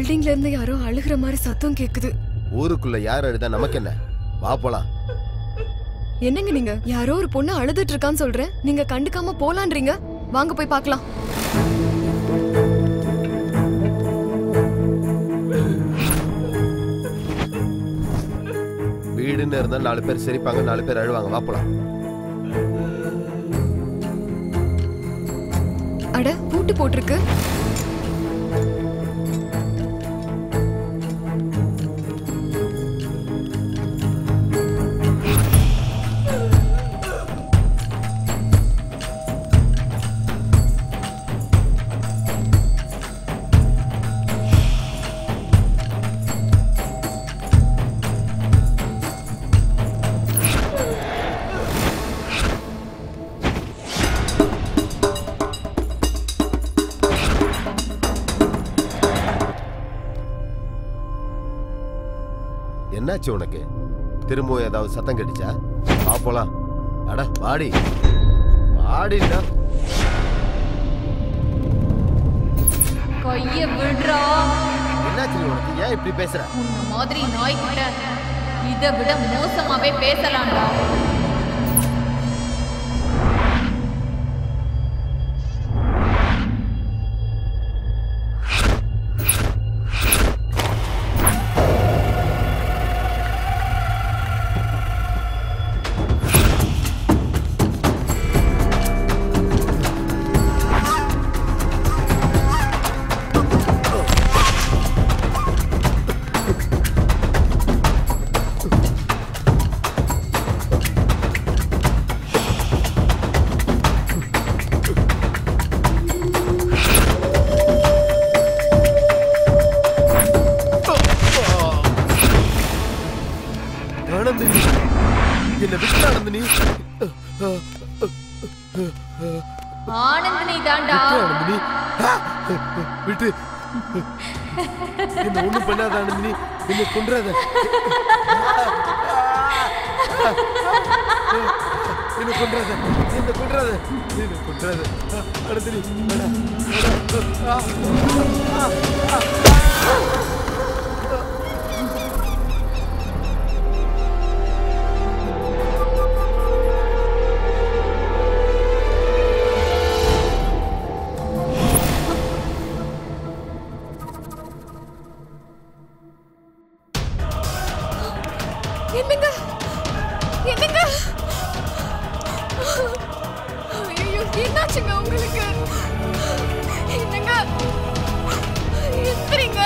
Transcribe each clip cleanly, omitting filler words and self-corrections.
பில்டிங்ல இருந்து யாரோ அழுகிற மாதிரி சத்தம் கேக்குது. ஊருக்குள்ள யார் அழுதா நமக்கு என்ன? வா போலாம். என்னங்க நீங்க? யாரோ ஒரு பொண்ணு அழுதுட்டு இருக்கான்னு சொல்றேன், நீங்க கண்டுக்காம போலான்றீங்க. வாங்க போய் பார்க்கலாம். வீடுன்னு இருந்தால் 4 பேர் சிரிப்பாங்க, 4 பேர் அழுவாங்க. வா போலாம். அட, பூட்டு போட்டிருக்கு. என்னாச்சு உனக்கு? திரும்பவும் ஏதாவது சத்தம் கேட்டுச்சா? வா போலாம். அட வாடி வாடிடா. கைய விடுறா. என்னாச்சு உனக்கு? ஏன் இப்படி பேசுற? உன்ன மாதிரி நாய்கிட்ட இதை விட மோசமாவே பேசலாம்டா. ஆனந்தினி தாண்டா. விட்டு என்ன ஒண்ணும் பண்ணாத ஆனந்தினி, என்ன கொன்றாத. என்ன கொன்றாத, என்ன கொன்றாத, என்ன கொன்றாத ஆனந்தினி. என்னங்க என்னங்க? ஐயோ, என்னாச்சுங்க உங்களுக்கு? என்னங்க எந்திரிங்க.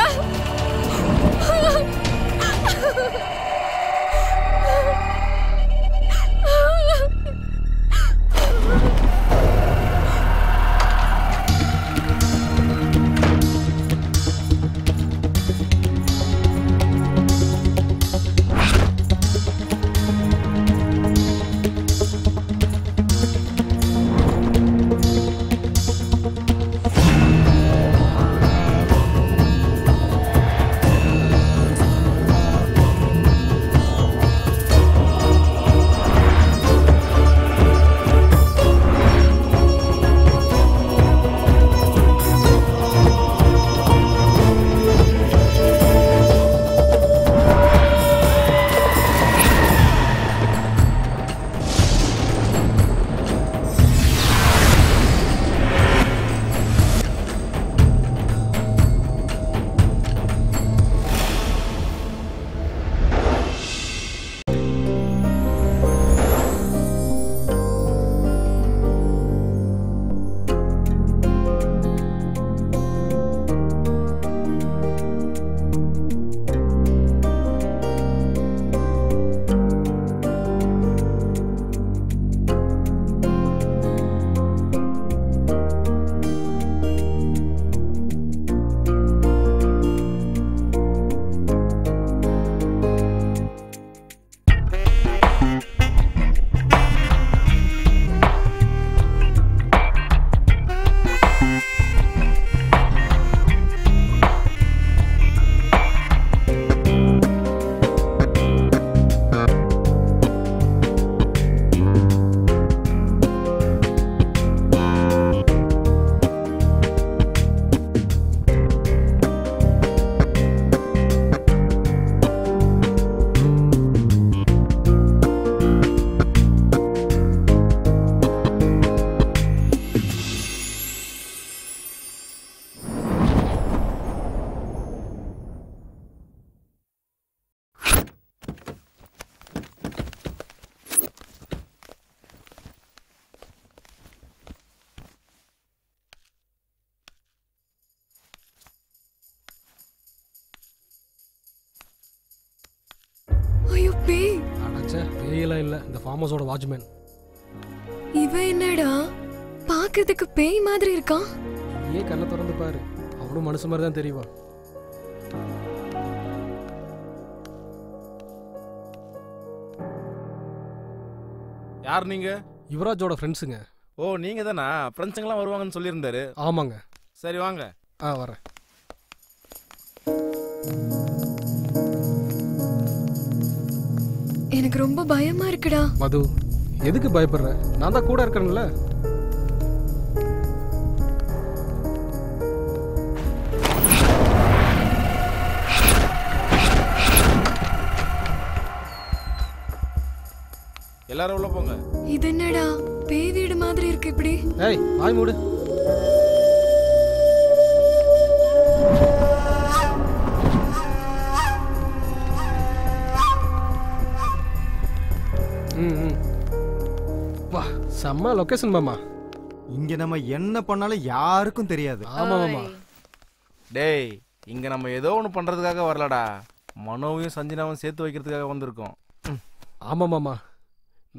பேய்லாம் இல்ல, இந்த ஃபார்ம் ஹவுஸோட வாட்ச்மேன். இவன் என்னடா பாக்குறதுக்கு பேய் மாதிரி இருக்கான்? ஏன் கண்ணை திறந்து பாரு, அவனும் மனுஷன் மாதிரி தான் தெரியுவான். யார் நீங்க? யுவராஜோட ஃப்ரெண்ட்ஸுங்க. ஓ நீங்க தானா? ஃப்ரெண்ட்ஸுங்கெல்லாம் வருவாங்கன்னு சொல்லியிருந்தாரு. ஆமாங்க. சரி வாங்க. வரேன். எனக்கு ரொம்ப பயமா இருக்குடா. மது, எதுக்கு பயப்படுற? நான் தான் கூட இருக்கேன்ல. எல்லாரும் உள்ள போங்க. இது என்னடா பேய் வீடு மாதிரி இருக்கு இப்படி? ஏய் வாய் மூடு. வா, செம்ம லொகேஷன் மாமா. இங்க நம்ம என்ன பண்ணாலும் யாருக்கும் தெரியாது. ஆமா மாமா. டேய், இங்க நம்ம ஏதோ ஒன்று பண்றதுக்காக வரலடா, மனோவையும் சஞ்சனாவும் சேர்த்து வைக்கிறதுக்காக வந்திருக்கோம். ஆமா மாமா,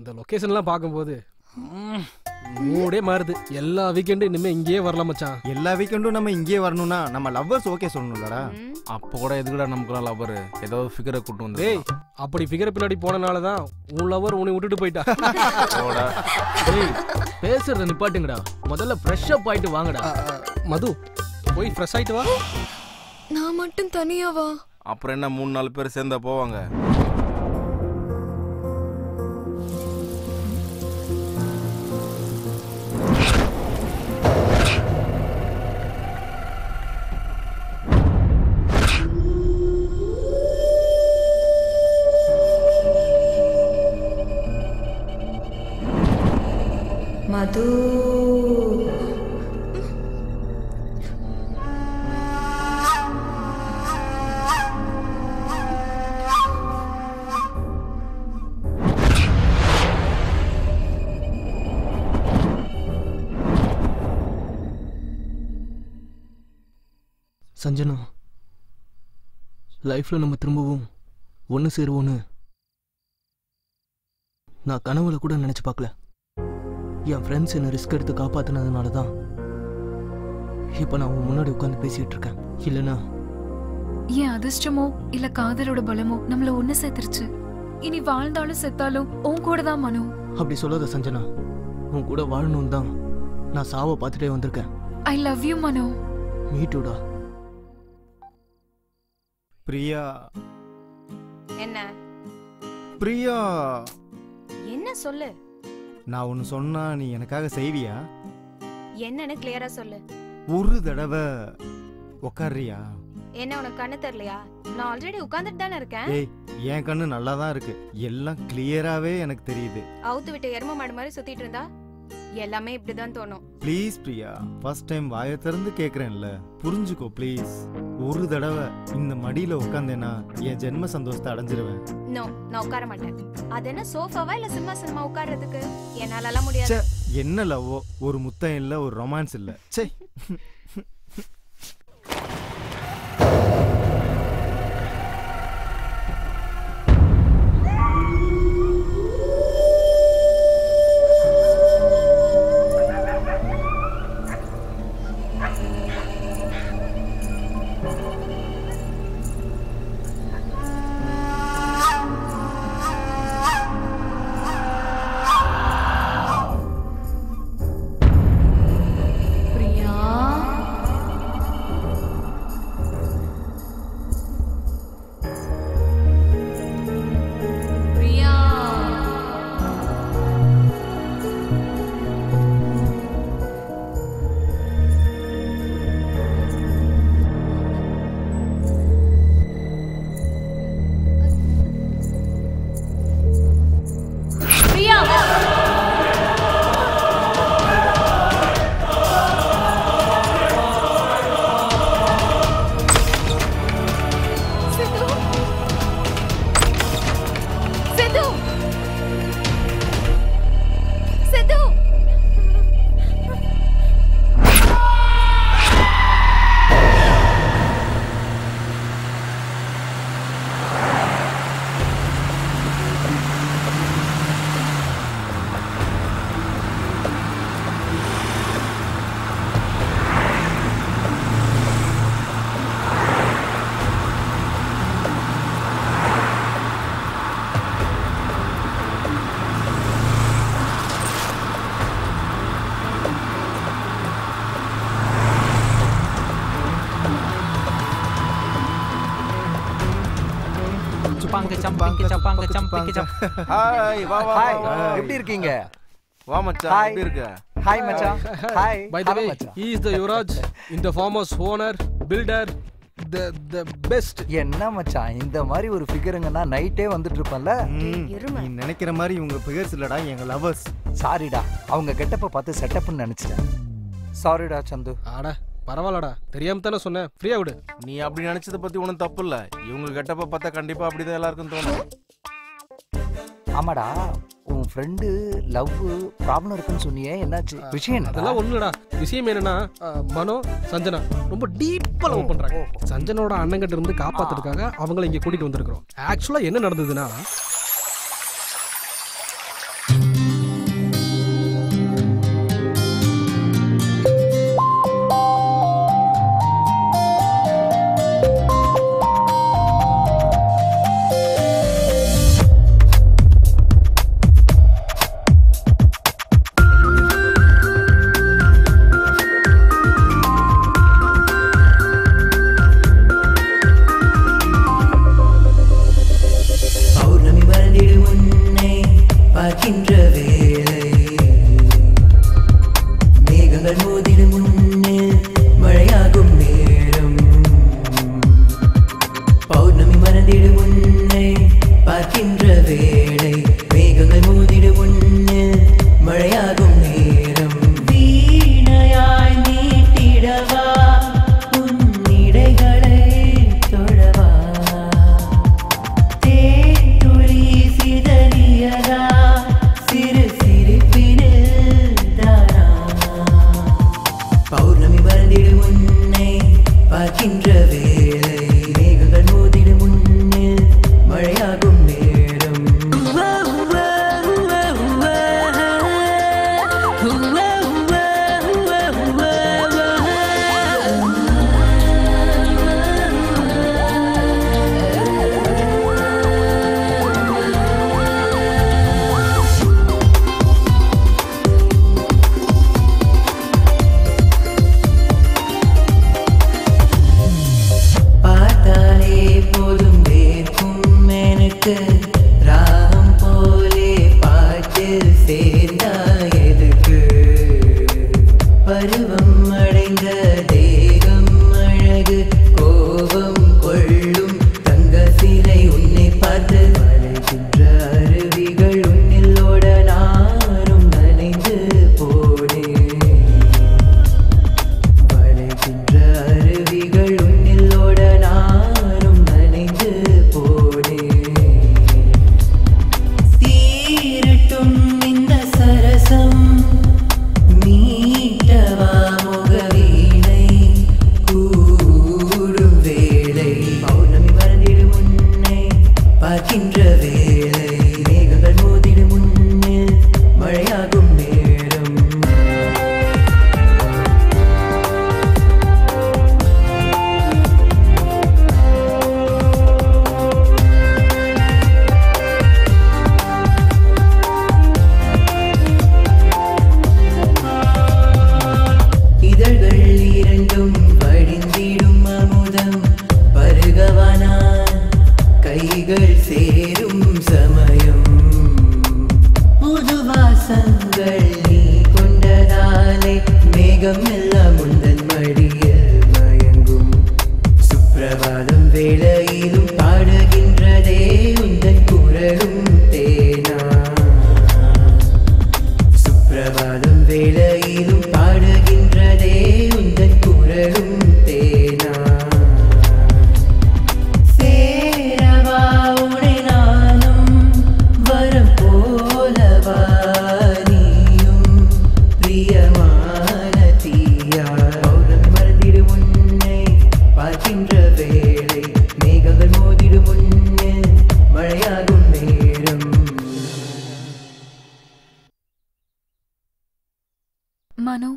இந்த லொகேஷன்லாம் பார்க்கும்போது மூடே மாறுது. எல்லா வீக்கெண்டும் இனிமே இங்கேயே வரலாம் மச்சான். எல்லா வீக்கெண்டும் நம்ம இங்கேயே வரணும்னா நம்ம லவ்வர்ஸ் ஓகே சொல்லணும்லடா. அப்போ கூட எதுக்குடா நமக்குலாம் லவர் ஏதோ ஃபிகரை கூட்டு வந்து? டேய், அப்படி ஃபிகர் பின்னாடி போனனால தான் உன் லவர் உன்னை விட்டுட்டு போயிட்டா. டேய், பேசுறத நிப்பாட்டுங்கடா, முதல்ல ஃப்ரெஷ் அப் ஆயிட்டு வாங்கடா. மது, போய் ஃப்ரெஷ் ஆயிட்டு வா. நான் மட்டும் தனியாவா? அப்புறம் என்ன 3-4 பேர் சேர்ந்தா போவாங்க. மது, சஞ்சனா, லைஃப்ல நம்ம திரும்பவும் ஒன்று சேருவோன்னு நான் கனவுல கூட நினைச்சு பார்க்கல. என் ஃப்ரெண்ட்ஸ் என்ன ரிஸ்க் எடுத்து காப்பாத்தினதுனால தான் இப்போ நான் உன் முன்னாடி உட்காந்து பேசிட்டு இருக்கேன். இல்லைன்னா என் அதிர்ஷ்டமோ இல்ல காதலோட பலமோ நம்மள ஒண்ணு சேர்த்துருச்சு. இனி வாழ்ந்தாலும் செத்தாலும் உன் கூட தான் மனு. அப்படி சொல்லாத சஞ்சனா, உன் கூட வாழணும் தான் நான் சாவை பார்த்துட்டே வந்திருக்கேன். ஐ லவ் யூ மனு. மீ டூடா. பிரியா. என்ன பிரியா, என்ன சொல்லு. நான் ஒன்னு சொன்னா நீ எனக்காக செய்வியா? என்னன்னு கிளியரா சொல்லு. ஒரு தடவை உக்காரியா? என்ன உனக்கு கண்ணு தெரியலையா? நான் ஆல்ரெடி உட்கார்ந்துட்டு தானே இருக்கேன். ஏய், என் கண்ணு நல்லா தான் இருக்கு, எல்லாம் கிளியராவே எனக்கு தெரியுது. அவுத்து விட்டு எரும மாடு மாதிரி சுத்திட்டு இருந்தா எல்லாமே இப்படிதான் தோணும். ப்ளீஸ் பிரியா, ஃபர்ஸ்ட் டைம் வாயை திறந்து கேக்குறேன்ல, புரிஞ்சுக்கோ ப்ளீஸ். ஒரு தடவை இந்த மடியில உட்காந்தேன்னா என் ஜென்ம சந்தோஷத்தை அடைஞ்சிருவேன். நோ, நான் உட்கார மாட்டேன். அது என்ன சோஃபாவா இல்ல சிம்மாசனமா உட்கார்றதுக்கு? என்னாலலாம் முடியாது. என்ன லவ்வோ, ஒரு முத்தம் இல்ல, ஒரு ரொமான்ஸ் இல்ல. சே. பிரியா ஹாய் வா வா ஹாய் வா. எப்படி இருக்கீங்க? வா மச்சான் Hi. எப்படி இருக்க? ஹாய் மச்சான். Hi. By the way, he is the Yuvraj, in the foremost owner, builder, the best. என்ன மச்சான் இந்த மாதிரி ஒரு ஃபிகருங்கன்னா நைட்டே வந்துட்டு இருப்பேன்ல. நீ நினைக்கிற மாதிரி இவங்க ஃபிகர்ஸ் இல்லடா, எங்க லவர்ஸ். சாரிடா, அவங்க கெட்டப்ப பார்த்து செட்டப்னு நினைச்சிட்டேன். சாரிடா சந்து. ஆடா பரவாயில்லடா, தெரியாம தானே சொன்னேன், ஃப்ரீயா விடு. நீ அப்படி நினைச்சத பத்தி ஒன்றும் தப்பு இல்ல. இவங்க கெட்டப்ப பார்த்தா கண்டிப்பா அப்படிதான் எல்லாருக்கும் தோணும். ஆமாடா, உன் ஃப்ரெண்டு லவ் ப்ராப்ளம் இருக்குன்னு சொன்னியே, என்னாச்சு? விஷயம் என்ன? அதெல்லாம் ஒண்ணுடா. விஷயம் என்னன்னா மனோ சஞ்சனா ரொம்ப டீப்பா லவ் பண்றாங்க. சஞ்சனோட அண்ணங்கிட்ட இருந்து காப்பாத்துறதுக்காக அவங்கள இங்க கூட்டிட்டு வந்திருக்கிறோம். ஆக்சுவலா என்ன நடந்ததுன்னா, மனோ,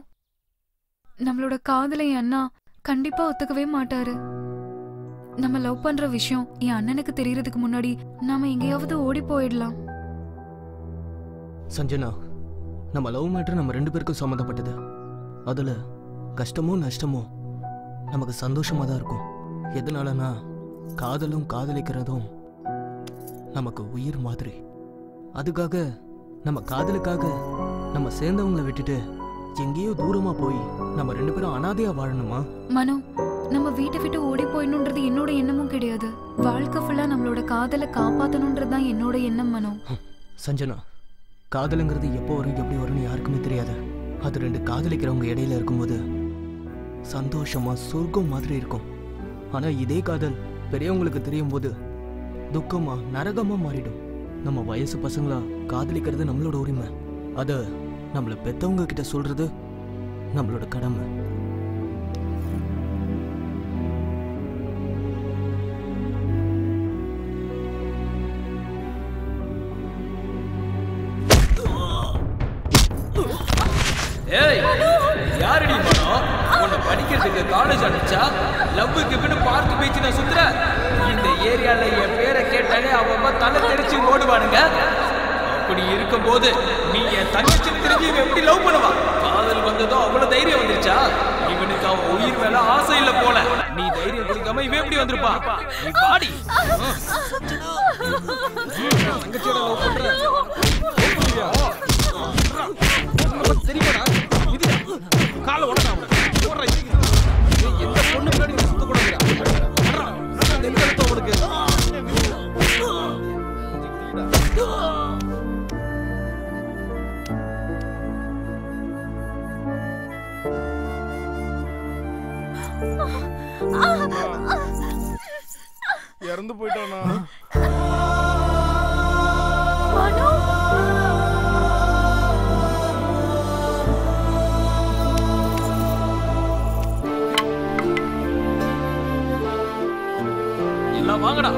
நம்மளோட காதலை என் அண்ணா கண்டிப்பா ஒத்துக்கவே மாட்டாரு. நம்ம லவ் பண்ற விஷயம் என் அண்ணனுக்கு தெரியறதுக்கு முன்னாடி நாம எங்கேயாவது ஓடி போயிடலாம். சஞ்சனா, நம்ம லவ் மேட்டர் நம்ம 2 பேருக்கும் சம்மந்தப்பட்டது. அதுல கஷ்டமோ நஷ்டமோ நமக்கு சந்தோஷமா தான் இருக்கும். எதனாலனா காதலும் காதலிக்கிறதும் நமக்கு உயிர் மாதிரி. அதுக்காக நம்ம காதலுக்காக நம்ம சேர்ந்தவங்களை விட்டுட்டு எங்கேயோ தூரமா போய் நம்ம 2 பேரும் அனாதையா வாழணுமா? மனோ, நம்ம வீட்டை விட்டு ஓடி போயிடணுன்றது என்னோட எண்ணமும் கிடையாது. வாழ்க்கை ஃபுல்லா நம்மளோட காதலை காப்பாத்தணுன்றது தான் என்னோட எண்ணம் மனோ. சஞ்சனா, காதலுங்கிறது எப்போ வரும் எப்படி வரும்னு யாருக்குமே தெரியாது. அது 2 காதலிக்கிறவங்க இடையில இருக்கும்போது சந்தோஷமா சொர்க்கம் மாதிரி இருக்கும். ஆனா இதே காதல் பெரியவங்களுக்கு தெரியும் போது துக்கமா நரகமா மாறிடும். நம்ம வயசு பசங்களா காதலிக்கிறது நம்மளோட உரிமை. அத நம்மள பெத்தவங்க கிட்ட சொல்றது நம்மளோட கடமை. ஏய், யாரடி மனோ உன்னை படிக்கிறதுக்கு காலேஜ் அனுப்பிச்சா? லவ்வுக்கு பின்னு பார்க் பீச் நான் சுத்துற. இந்த ஏரியால என் பேரை கேட்டாலே அவங்க தலை தெரிச்சு ஓடுவானுங்க. அப்படி இருக்கும் போது நீ என் தங்கச்சி திரும்பி எப்படி லவ் பண்ணுவா? காதல் வந்ததும் அவ்வளவு தைரியம் வந்துருச்சா? இவனுக்கு அவன் உயிர் மேல ஆசை இல்ல போல. நீ தைரியம் கொடுக்காம இவன் எப்படி வந்திருப்பா? நீ பாடி தங்கச்சியோட லவ் பண்ற தெரியுமாடா? இது காலை உடனே போடுற எந்த பொண்ணு முன்னாடி சுத்த கூடாது. உனக்கு இறந்து போயிட்டானா? எல்லாம் வாங்கடா.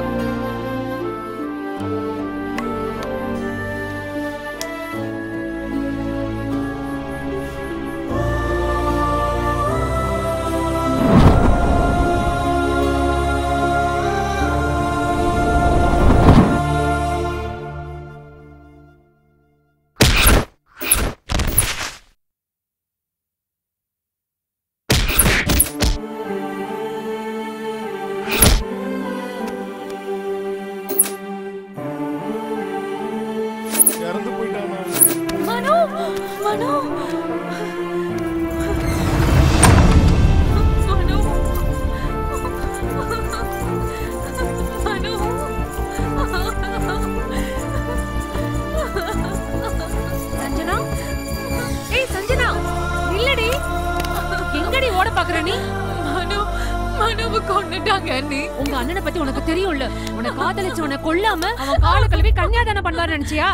உங்க அண்ணனை பத்தி உனக்கு தெரியும்ல. உன்னை காதலிச்சவனை கொல்லாம அவன் கால கழுவி கன்னியாதானம் பண்ணுவாரு நினைச்சியா?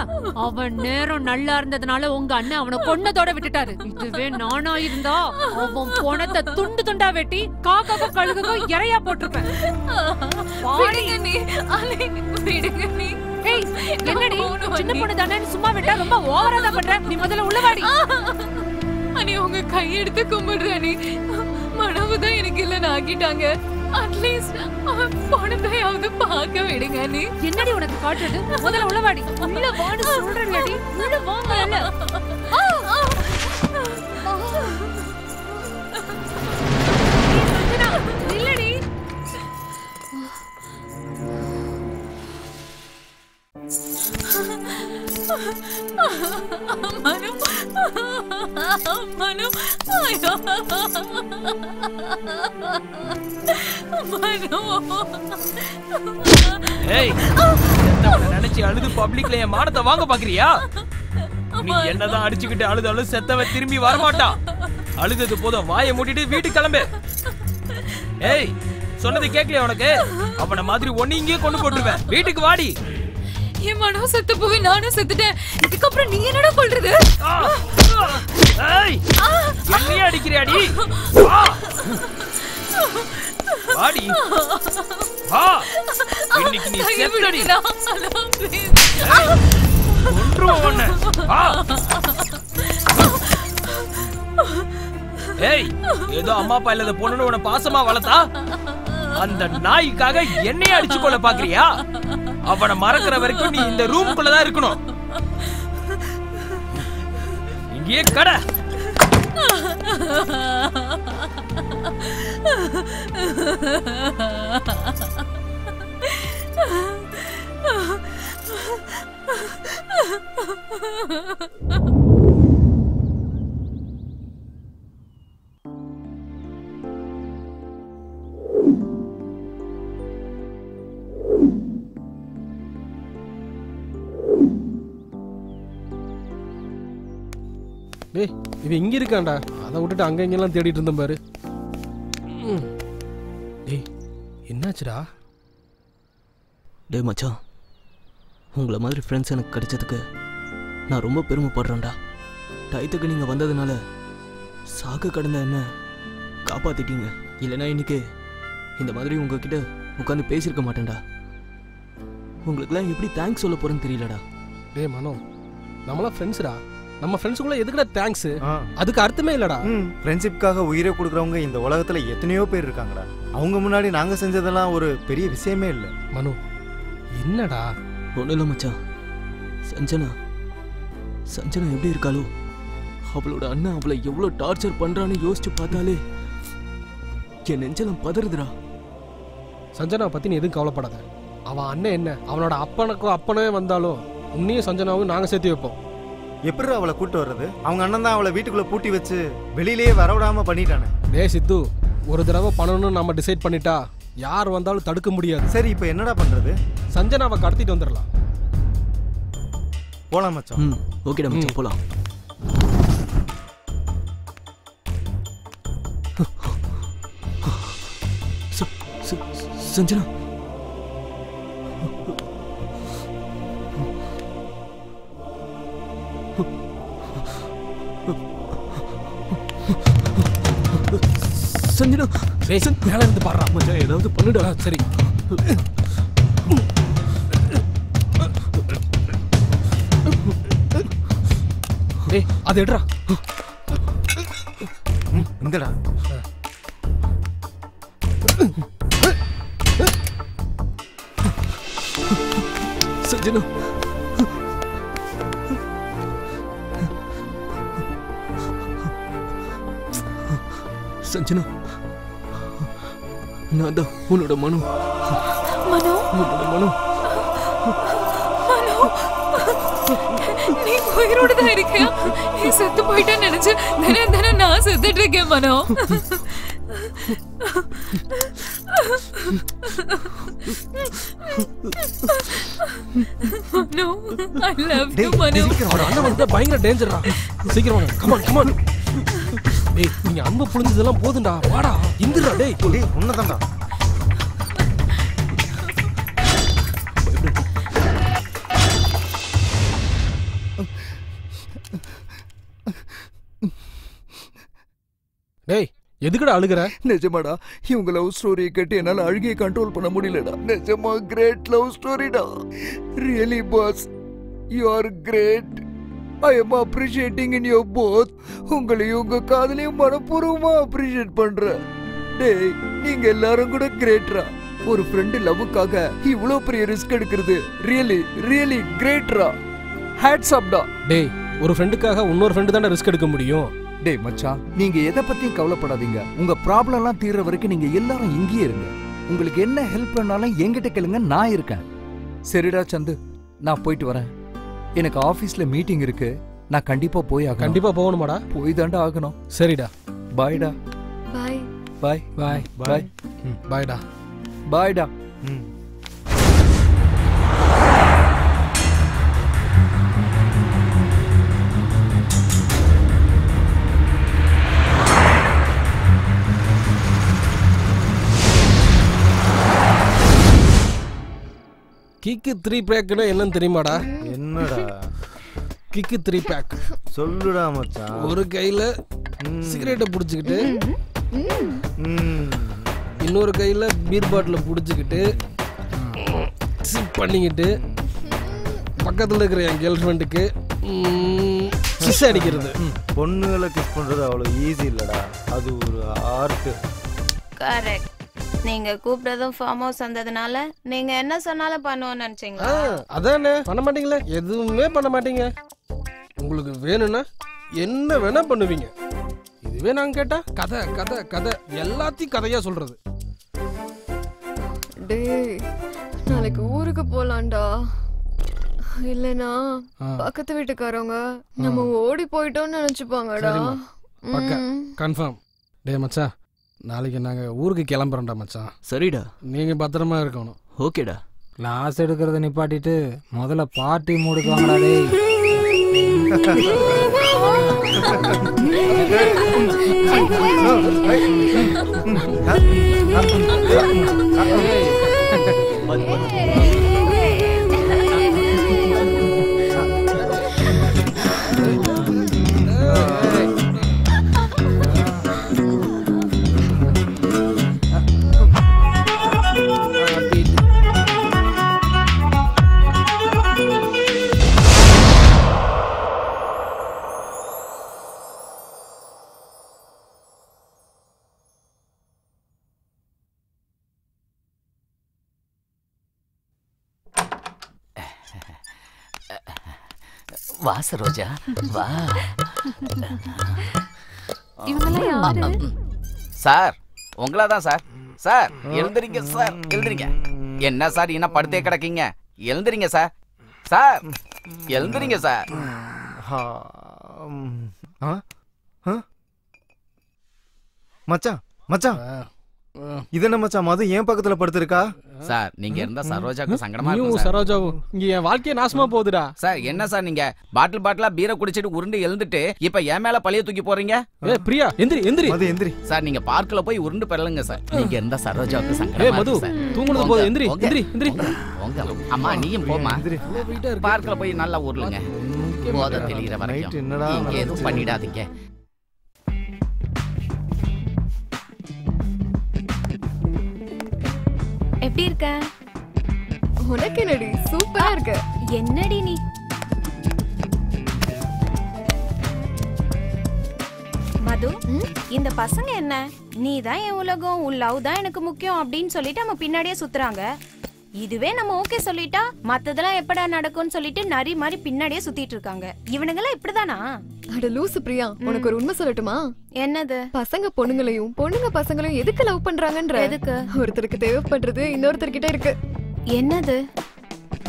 அவன் நேரம் நல்லா இருந்ததுனால உங்க அண்ணன் அவனை கொன்னதோட விட்டுட்டாரு. இதுவே நானா இருந்தா அவன் போனத்தை துண்டு துண்டா வெட்டி காக்காக்கும் கழுகுக்கும் இறையா போட்டிருப்பேன். என்னடி சின்ன பொண்ணு தானே சும்மா விட்டா ரொம்ப ஓவரா தான் பண்ற. நீ முதல்ல உள்ளவாடி. அனி உங்க கையெடுத்து கும்பிடுற நீ. மனவுதான் எனக்கு இல்லன்னு ஆக்கிட்டாங்க. அட்லீஸ்ட் அவன் பணத்தையாவது பார்க்க விடுங்க நீ. என்னடி உனக்கு காட்டுறது? முதல்ல உள்ளவாடி. உள்ள வாடி சொல்றேன்டி. உள்ள வாங்கல. இல்லடி. மனு மனு ஐயோ ஏய், நினைச்சு அழுது பப்ளிக்ல என் மானத்தை வாங்க பாக்குறியா? நீ என்னதான் அடிச்சுக்கிட்டு அழுதாலும் செத்தவன் திரும்பி வரமாட்டான். அழுதது போதும், வாயை மூடிட்டு வீட்டுக்கு கிளம்பு. ஏய், சொன்னது கேட்கலையா உனக்கு? அவன மாதிரி ஒன்னு இங்கே கொண்டு போட்டுருவேன். வீட்டுக்கு வாடி. என் மனம் செத்து போய் நானும் செத்துட்டேன். இதுக்கப்புறம் நீ என்னடா சொல்றது? ஏய், என்னைய அடிக்கிறியாடி? வாடி வா. இன்னைக்கு நீ செத்தடி. கொன்றுவோம் உன்னை. வா. ஏய், ஏதோ அம்மா அப்பா இல்லாத பொண்ணுன்னு உன்னை பாசமா வளர்த்தா அந்த நாய்க்காக என்னைய அடிச்சு கொள்ள பாக்குறியா? அவனை மறக்கிற வரைக்கும் நீ இந்த ரூம்குள்ளதான் இருக்கணும். இங்கே கடை. டேய் இவன் இங்க இருக்கான்டா. அதை விட்டுட்டு அங்க இங்கெல்லாம் தேடிட்டு இருந்தேன் பாரு. டேய் என்னாச்சுடா? டேய் மச்சான், உங்களை மாதிரி ஃப்ரெண்ட்ஸ் எனக்கு கிடைச்சதுக்கு நான் ரொம்ப பெருமைப்படுறேன்டா. டயத்துக்கு நீங்கள் வந்ததுனால சாக்கு கடந்த என்ன காப்பாற்றிட்டீங்க. இல்லைனா இன்னைக்கு இந்த மாதிரி உங்ககிட்ட உட்காந்து பேசியிருக்க மாட்டேன்டா. உங்களுக்குலாம் எப்படி தேங்க்ஸ் சொல்ல போகிறேன்னு தெரியலடா. டேய் மனோ, நம்மளாம் ஃப்ரெண்ட்ஸ்டா. நம்ம ஃப்ரெண்ட்ஸுக்குள்ள எதுக்குடா தேங்க்ஸ்? அதுக்கு அர்த்தமே இல்லடா. ஃப்ரெண்ட்ஷிப்காக உயிரை கொடுக்குறவங்க இந்த உலகத்துல எத்தனையோ பேர் இருக்காங்கடா. அவங்க முன்னாடி நாங்க செஞ்சதெல்லாம் ஒரு பெரிய விஷயமே இல்லை. மனு என்னடா? ஒன்றும் இல்லை மச்சான். சஞ்சனா எப்படி இருக்காளோ, அவளோட அண்ணன் அவளை எவ்வளோ டார்ச்சர் பண்றான்னு யோசிச்சு பார்த்தாலே என் நெஞ்செல்லாம் பதறுதுடா. சஞ்சனா பத்தி நீ எதுவும் கவலைப்படாத. அவன் அண்ணன் என்ன, அவனோட அப்பனே வந்தாலும் உன்னையும் சஞ்சனாவும் நாங்க சேர்த்து வைப்போம். எப்படி அவளை கூட்டு வர்றது? அவங்க அண்ணன் தான் அவளை வீட்டுக்குள்ள பூட்டி வச்சு வெளியிலேயே வரவிடாம பண்ணிட்டானே. டேய் சித்து, ஒரு தடவை பண்ணணும்னு நம்ம டிசைட் பண்ணிட்டா யார் வந்தாலும் தடுக்க முடியாது. சரி, இப்போ என்னடா பண்றது? சஞ்சனாவை கடத்திட்டு வந்துடலாம். போலாம் மச்சான். ஓகேடா மச்சான், போலாம். சஞ்சனா, சஞ்சனா மேல இருந்து பாடுறா. மச்சான் ஏதாவது பண்ணுடா. சரி டேய் அது எடுறா. இந்தடா. சஞ்சனா, சஞ்சனா, நான் தான் உன்னோட மனு. உன்னோட மனு. நீ உயிரோட தான் இருக்கியா? நீ செத்து போயிட்டேன்னு நினைச்சு தினம் நான் செத்துட்டு இருக்கேன் மனோ. மனோ, I love you மனோ. அண்ணன் வந்து பயங்கர டேஞ்சர்டா. சீக்கிரம் வாங்க. Come on come on. டேய் நீங்க அன்பு புளிஞ்சதெல்லாம் போதும்டா. வாடா இந்துடா. டேய் டேய் உன்னதான்டா. டேய் எதுக்குடா அழுகுற? நிஜமாடா, இவங்க லவ் ஸ்டோரியை கேட்டு என்னால அழுகையை கண்ட்ரோல் பண்ண முடியலடா. நிஜமா கிரேட் லவ் ஸ்டோரிடா. Really boss, you are great. I am appreciating in your both. உங்களையும் உங்க காதலையும் மனப்பூர்வமா அப்ரிஷியேட் பண்றேன். டேய் நீங்க எல்லாரும் கூட கிரேட்ரா. ஒரு ஃப்ரெண்டு லவ்வுக்காக இவ்வளோ பெரிய ரிஸ்க் எடுக்கிறது ரியலி ரியலி கிரேட்ரா. ஹேட்ஸ் அப் டா. டேய் ஒரு ஃப்ரெண்டுக்காக இன்னொரு ஃப்ரெண்டு தானே ரிஸ்க் எடுக்க முடியும். டேய் மச்சான், நீங்க எதை பத்தியும் கவலைப்படாதீங்க. உங்க ப்ராப்ளம் எல்லாம் தீர்ற வரைக்கும் நீங்க எல்லாரும் இங்கேயே இருங்க. உங்களுக்கு என்ன ஹெல்ப் பண்ணாலும் என்கிட்ட கேளுங்க, நான் இருக்கேன். சரிடா சந்து, நான் போயிட்டு வரேன். எனக்கு ஆபீஸ்ல மீட்டிங் இருக்கு. நான் கண்டிப்பா போய் ஆகணும். கண்டிப்பா போகணுமாடா? போய் தாண்டா ஆகணும். சரிடா. பாய்டா. பாய் பாய் பாய் பாய் பாய்டா. பாய்டா. கிக்கு 3 பேக்னா என்னன்னு தெரியுமாடா? என்னடா கிக்கு 3 பேக்? சொல்லுடா மச்சான். ஒரு கையில சிகரெட்டை புடிச்சுக்கிட்டு இன்னொரு கையில பீர் பாட்டில புடிச்சுக்கிட்டு சிப் பண்ணிக்கிட்டு பக்கத்துல இருக்கிற என் கேர்ள் ஃப்ரெண்டுக்கு கிஸ் அடிக்கிறது. பொண்ணுகளை கிஸ் பண்றது அவ்வளவு ஈஸி இல்லடா. அது ஒரு ஆர்ட். கரெக்ட். நீங்க கூப்பிட்டதும் ஃபார்ம் ஹவுஸ் வந்ததுனால நீங்க என்ன சொன்னாலும் பண்ணுவோம்னு நினைச்சீங்களா? அதானே, பண்ண மாட்டீங்களே, எதுவுமே பண்ண மாட்டீங்க. உங்களுக்கு வேணும்னா என்ன வேணா பண்ணுவீங்க. இதுவே நாங்க கேட்டா கதை கதை கதை எல்லாத்தையும் கதையா சொல்றது. டேய் நாளைக்கு ஊருக்கு போலாம்டா. இல்லனா பக்கத்து வீட்டுக்காரங்க நம்ம ஓடி போயிட்டோம்னு நினைச்சுப்பாங்கடா. பக்கா கன்ஃபார்ம். டேய் மச்சான், நாளைக்கு நாங்க ஊருக்கு கிளம்புறோம்டா மச்சான். சரிடா. நீங்க பத்திரமா இருக்கணும். ஓகேடா. கிளாஸ் எடுக்கிறத நிப்பாட்டிட்டு முதல்ல பார்ட்டி மூடுக்கு வாங்கடா டேய். வா சரோஜா வா. சார் உங்களா தான் சார். சார் எழுந்துறீங்க சார், எழுந்துறீங்க. என்ன சார் என்ன படுத்தே கிடக்கீங்க? எழுந்துறீங்க சார். சார் எழுந்துறீங்க சார். மச்சான் மச்சான், இது என்ன மச்சான் மது ஏன் பக்கத்துல படுத்திருக்கா? சார் நீங்க இருந்தா சரோஜாக்கு சங்கடமா நீயும் இருக்கும் சார். சரோஜாவும் இங்க என் வாழ்க்கையே நாசமா போகுதுடா. சார் என்ன சார் நீங்க பாட்டிலா பீரை குடிச்சிட்டு உருண்டு எழுந்துட்டு இப்ப என் மேல பழிய தூக்கி போறீங்க? ஏய் பிரியா எந்திரி எந்திரி. மது எந்திரி. சார் நீங்க பார்க்ல போய் உருண்டு பெறலுங்க சார். நீங்க இருந்தா சரோஜாவுக்கு ஏய் சங்கடமா மது, இருக்கும் சார். தூங்குனது போது எந்திரி எந்திரி எந்திரி. அம்மா நீயும் போமா. பார்க்ல போய் நல்லா உருளுங்க. போதை தெளிகிற வரைக்கும் நீங்க எதுவும் பண்ணிடாதீங்க. எப்படி இருக்க? உனக்கு என்னடி சூப்பரா இருக்க. என்னடி நீ? மது, இந்த பசங்க என்ன நீ தான் என் உலகம், உன் லவ் தான் எனக்கு முக்கியம் அப்படின்னு சொல்லிட்டு நம்ம பின்னாடியே சுத்துறாங்க. இதுவே நம்ம ஓகே சொல்லிட்டா மத்ததெல்லாம் எப்படா நடக்கும்னு சொல்லிட்டு நரி மாதிரி பின்னாடியே சுத்திட்டு இருக்காங்க. இவனுங்கெல்லாம் இப்படிதானா? அட லூசு பிரியா, உனக்கு ஒரு உண்மை சொல்லட்டுமா? என்னது? பசங்க பொண்ணுங்களையும் பொண்ணுங்க பசங்களையும் எதுக்கு லவ் பண்றாங்கன்ற? எதுக்கு? ஒருத்தருக்கு தேவைப்படுறது இன்னொருத்தர்கிட்ட இருக்கு. என்னது?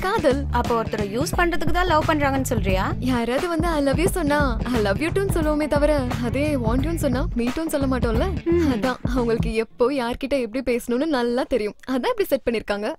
காதல். அப்ப ஒருத்தரை யூஸ் பண்றதுக்கு தான் லவ் பண்றாங்கன்னு சொல்றியா? யாராவது வந்து ஐ லவ் யூ சொன்னா ஐ லவ் யூ டூன்னு சொல்லுவோமே தவிர அதே வாண்ட் யூன்னு சொன்னா மீ டூன்னு சொல்ல மாட்டோம்ல. அதான் அவங்களுக்கு எப்போ யார்கிட்ட எப்படி பேசணும்னு நல்லா தெரியும். அதான் இப்படி செட் பண்ணிருக்காங்க.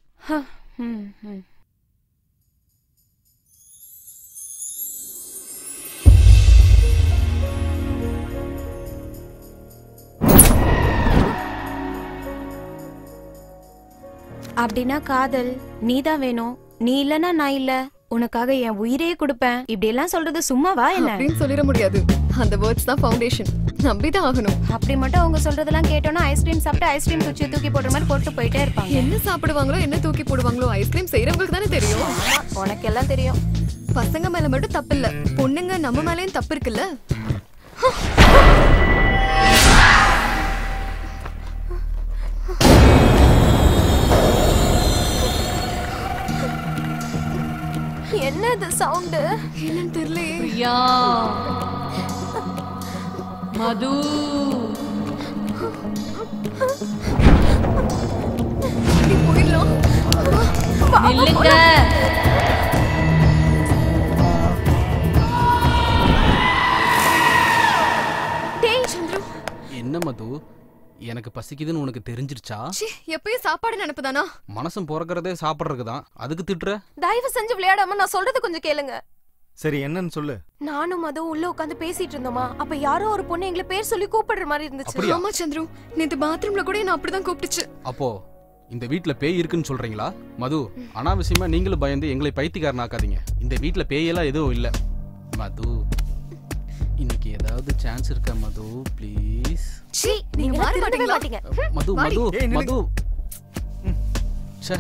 அப்படின்னா காதல் நீதான் வேணும், நீ இல்லனா நான் இல்ல, உனக்காக என் உயிரையே கொடுப்பேன் இப்படி எல்லாம் சொல்றது சும்மாவா என்ன? அப்படின்னு சொல்லிட முடியாது. அந்த வேர்ட்ஸ் தான் ஃபவுண்டேஷன். நம்பிதான் ஆகணும். அப்படி மட்டும் அவங்க சொல்றதெல்லாம் கேட்டோம்னா ஐஸ்கிரீம் சாப்பிட்டு ஐஸ்கிரீம் குச்சி தூக்கி போடுற மாதிரி போட்டு போயிட்டே இருப்பாங்க. என்ன சாப்பிடுவாங்களோ என்ன தூக்கி போடுவாங்களோ ஐஸ்கிரீம் செய்யறவங்களுக்கு தானே தெரியும். உனக்கு எல்லாம் தெரியும். பசங்க மேல மட்டும் தப்பு இல்ல, பொண்ணுங்க நம்ம மேலயும் தப்பு இருக்குல்ல. என்ன இது சவுண்ட்? என்னன்னு தெரியலையே. பிரியா, மது, போயிடலாம். நில்லுங்க. என்ன மது, எனக்கு பசிக்குதுன்னு உனக்கு தெரிஞ்சிருச்சா? எப்பயும் சாப்பாடு நினைப்புதானா? மனசும் பிறக்கிறதே சாப்பிட்றதுக்கு தான், அதுக்கு திட்டுற? தயவு செஞ்சு விளையாடாம நான் சொல்றது கொஞ்சம் கேளுங்க. சரி என்னன்னு சொல்லு. நானும் அதுவும் உள்ள உட்காந்து பேசிட்டு இருந்தோமா, அப்ப யாரோ ஒரு பொண்ணு எங்களை பேர் சொல்லி கூப்பிடுற மாதிரி இருந்துச்சு. ஆமா சந்துரு, நேத்து பாத்ரூம்ல கூட என்ன அப்படிதான் கூப்பிட்டுச்சு. அப்போ இந்த வீட்ல பேய் இருக்குன்னு சொல்றீங்களா? மது, அனாவசியமா நீங்களும் பயந்து எங்களை பைத்தியக்காரனாக்காதீங்க. இந்த வீட்ல பேயெல்லாம் எதுவும் இல்ல. மது, இன்னைக்கு ஏதாவது சான்ஸ் இருக்கா மது? ப்ளீஸ். சீ, நீங்க மாற மாட்டீங்களா? மது மது மது. ச்சே.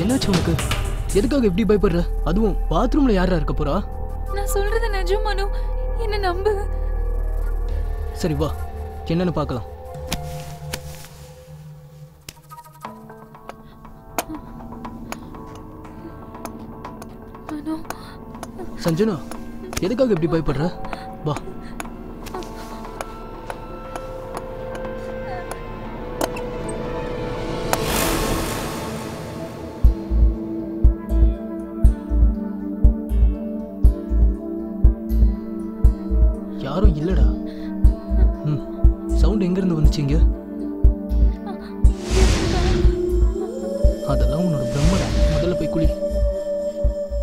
என்னாச்சு உனக்கு? எதுக்காக எப்படி பயப்படுற? அதுவும் பாத்ரூம்ல யாரா இருக்க போறா? நான் சொல்றது நிஜம் மனு, என்ன நம்பு. சரி வா, என்னன்னு பார்க்கலாம். மனு. சஞ்சனா, எதுக்காக இப்படி பயப்படுற? வா. யாரும் இல்லடா. சவுண்ட் எங்க இருந்து வந்துச்சீங்க? அதெல்லாம் உன்னோட பிரம்மடா. முதல்ல போய் குளி.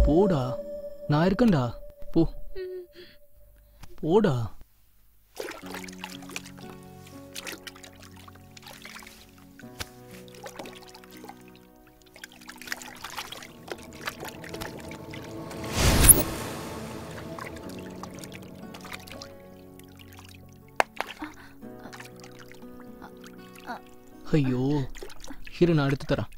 போடா, நான் இருக்கேன்டா. போ போடா. ஐயோ, இரு நான் எடுத்து தரேன்.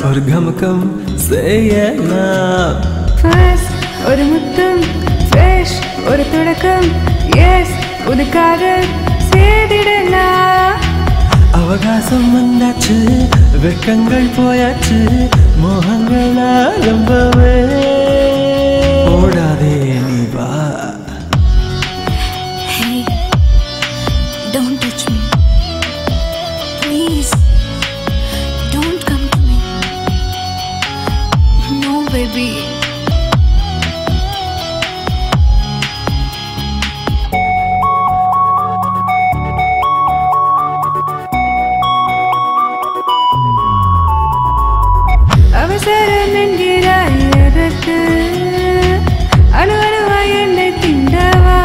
ஒரு கமக்கம் செய்யலாம். ஃபர்ஸ்ட் ஒரு முத்தம், ஃப்ரெஷ் ஒரு தொடக்கம், எஸ் புது காதல் செய்திடலாம். அவகாசம் வந்தாச்சு, வெட்கங்கள் போயாச்சு, மோகங்கள் ஆரம்பமே. ஓடாதே நீ வா. Hey, don't touch me. Please. Baby, அவசரம் என்கிறாய் எதற்கு? அணு அணுவாய் என்னை திண்டவா?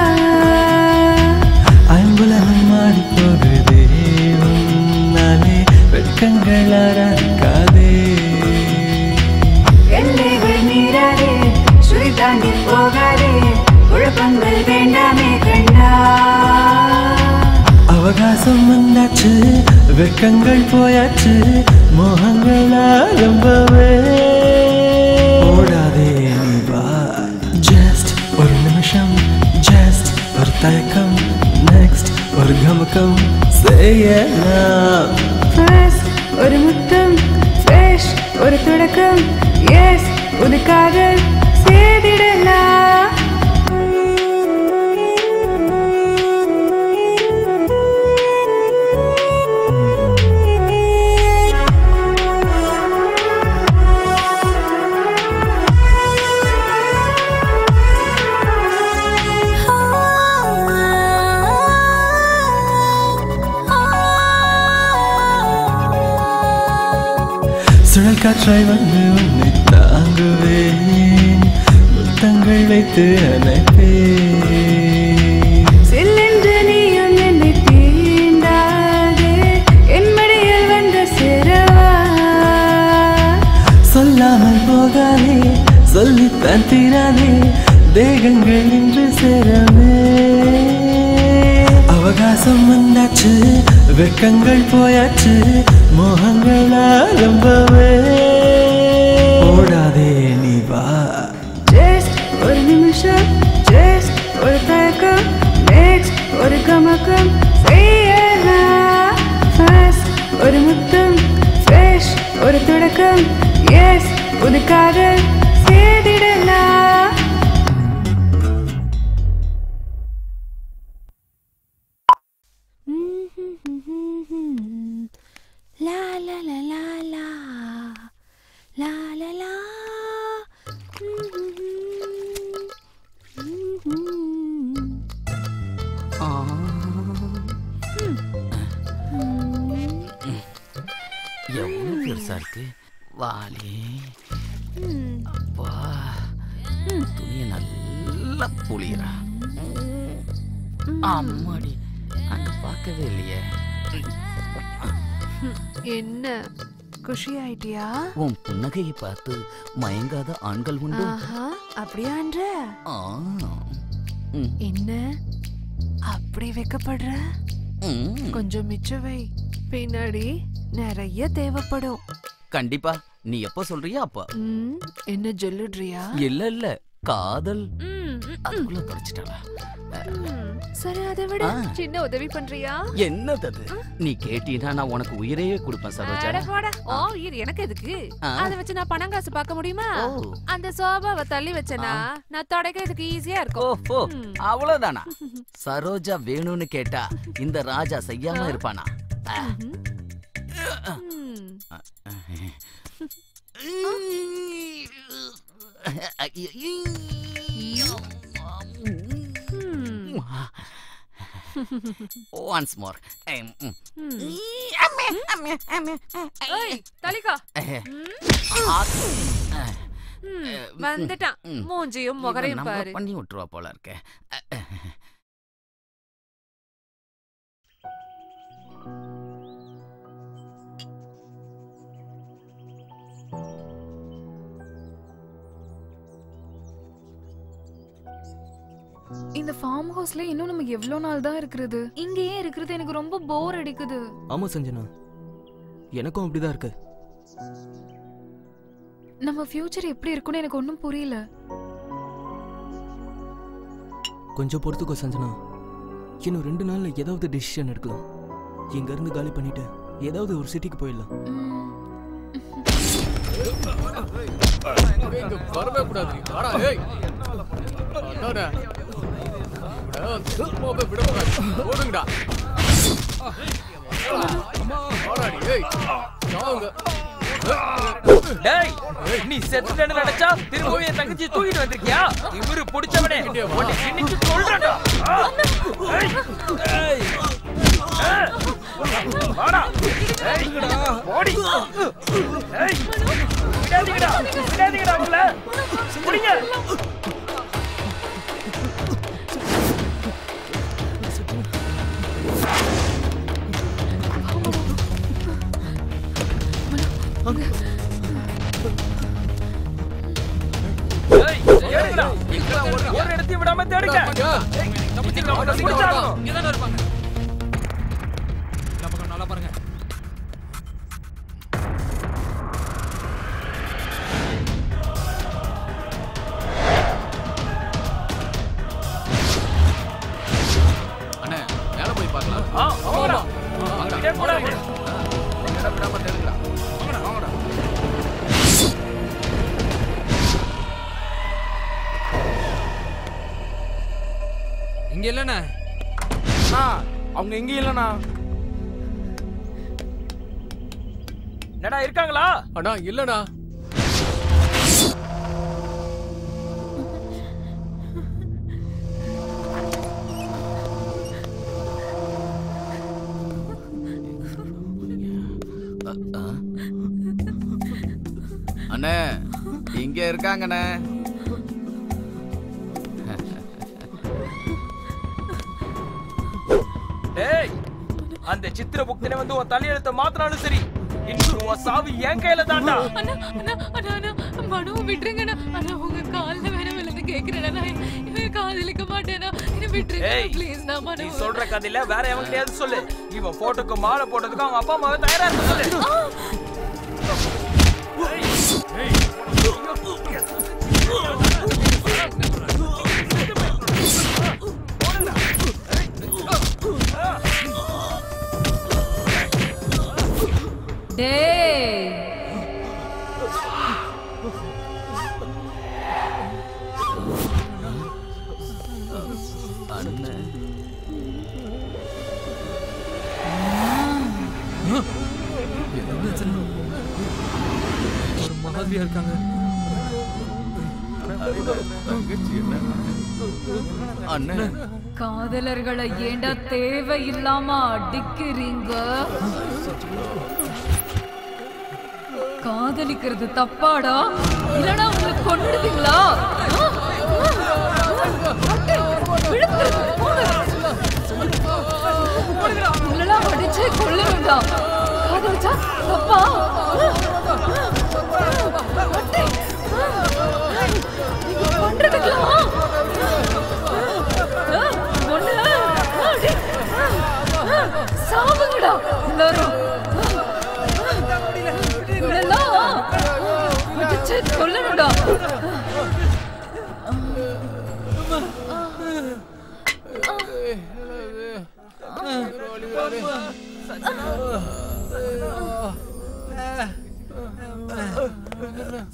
ஐம்புலகம் மாறி போகுதே, நானே வெட்கங்கள் ஆராதிக்காதே. எல்லைகள் மீறாதே, சுழி தாண்டி போகாதே, குழப்பங்கள் வேண்டாமே கண்ணா. அவகாசம் வந்தாச்சு, வெட்கங்கள் போயாச்சு, மோகங்கள் ஆரம்பமே. ஓடாதே நீ வா. ஜஸ்ட் ஒரு நிமிஷம், ஜஸ்ட் ஒரு தயக்கம், நெக்ஸ்ட் ஒரு கமக்கம் செய்யலாம். ஃபர்ஸ்ட் ஒரு முத்தம், ஃப்ரெஷ் ஒரு தொடக்கம், எஸ் புது காதல் செய்திடலாம். சுழல் காற்றாய் வந்து உன்னை தாங்குவேன், முத்தங்கள் வைத்து அணைப்பேன். சில்லென்று நீயும் என்னை தீண்டாதே, என் மடியில் வந்து சேரவா? சொல்லாமல் போகாதே, சொல்லித்தான் தீராதே, தேகங்கள் இன்று சேரவே. அவகாசம் வந்தாச்சு, வெட்கங்கள் போயாச்சு, மோகங்கள் ஆரம்பமே. ஓடாதே நீ வா. ஜஸ்ட் ஒரு நிமிஷம், ஜஸ்ட் ஒரு தயக்கம், நெக்ஸ்ட் ஒரு கமக்கம் செய்யலாம். ஃபர்ஸ்ட் ஒரு முத்தம், ஃப்ரெஷ் ஒரு தொடக்கம், எஸ் புது காதல் செய்திடலாம். பெருசா இருக்கு. வாலி அப்பா துணியை நல்லா புளியறா. அம்மாடி அங்க பார்க்கவே இல்லையே. என்ன குஷி ஆயிட்டியா? உன் புன்னகையை பார்த்து மயங்காத ஆண்கள் உண்டு. அப்படியான்ற என்ன அப்படி வைக்கப்படுற? கொஞ்சம் மிச்சவை, பின்னாடி நிறைய தேவைப்படும். கண்டிப்பா. நீ எப்ப சொல்றியா அப்பா. என்ன ஜொல்லுட்றியா? இல்ல காதல். அதுக்குள்ள தொலைச்சிட்டாளா? சரி, அதை விட சின்ன உதவி பண்றியா? என்னது அது? நீ கேட்டீனா நான் உனக்கு உயிரையே கொடுப்பேன் சரோஜா. ஓ உயிர் எனக்கு எதுக்கு? அதை வச்சு நான் பணம் காசு பார்க்க முடியுமா? அந்த சோபாவை தள்ளி வச்சனா நான் தொடக்கிறதுக்கு ஈஸியா இருக்கும். ஓ அவ்வளவுதானா? சரோஜா வேணும்னு கேட்டா இந்த ராஜா செய்யாம இருப்பானா? Once more. தலிகா வந்துட்டான். மூஞ்சியும் முகரையும் பாரு. பண்ணி விட்டுருவா போல இருக்க. இந்த ஃபார்ம் ஹவுஸ்ல இன்னும் நம்ம எவ்வளவு நாள் தான் இருக்கிறது? இங்கேயே இருக்கிறது எனக்கு ரொம்ப போர் அடிக்குது. ஆமா சஞ்சனா, எனக்கும் அப்படிதான் இருக்கு. நம்ம ஃபியூச்சர் எப்படி இருக்கும்னு எனக்கு ஒன்றும் புரியல. கொஞ்சம் பொறுத்துக்கோ சஞ்சனா, இன்னும் 2 நாள்ல ஏதாவது டிசிஷன் எடுக்கலாம். இங்க இருந்து காலி பண்ணிட்டு ஏதாவது ஒரு சிட்டிக்கு போயிடலாம். வரவே கூடாது. நீ செத்துட்டேன்னு நினைச்சா திரும்பவும் என் தங்கச்சி தூக்கிட்டு வந்திருக்கியா? இவரு பிடிச்சவனே இன்னைக்கு சொல்றா. ஒரு இடத்தையும் விடாம தேடுங்க. நல்லா பாருங்க. அண்ணே மேல போய் பார்க்கலாம். விடாம தேடுங்களா? இங்க இல்லண்ணா. அவங்க எங்க இல்லண்ணா. என்னடா இருக்காங்களா? அண்ணா இல்லண்ணா. அண்ணே இங்க இருக்காங்கண்ணே. டேய், அந்த சித்திரகுப்தனை வந்து உன் தலையெழுத்த மாத்தினாலும் சரி, இன்னும் உன் சாவு என் கையில தாண்டா. மனு விட்டுருங்கண்ணா. ஆனா உங்க கால்ல வேற விழுந்து கேக்குறேன்னா இவன் காதலிக்க மாட்டேனா? என்ன விட்டுருங்க ப்ளீஸ். நான் மனு நீ சொல்ற கதையில வேற எவன்கிட்டயாவது சொல்லு. இவன் போட்டோக்கு மாலை போட்டதுக்கு அவங்க அப்பா அம்மாவை தயாரா இருக்க சொல்லு. ஒரு மாதிரியா இருக்காங்க. காதலர்களை ஏண்டா தேவையில்லாம அடிக்கிறீங்க? காதலிக்கிறது தப்பாடா? இல்லனா உங்களை கொன்னுடுவீங்களா? உங்களெல்லாம் அடிச்சு கொல்ல வேண்டாம். காதலிச்சா தப்பா? நீங்க பண்றதுக்கெல்லாம் சாவுங்கடா எல்லாரும். அடிச்சு கொல்லணும்டா.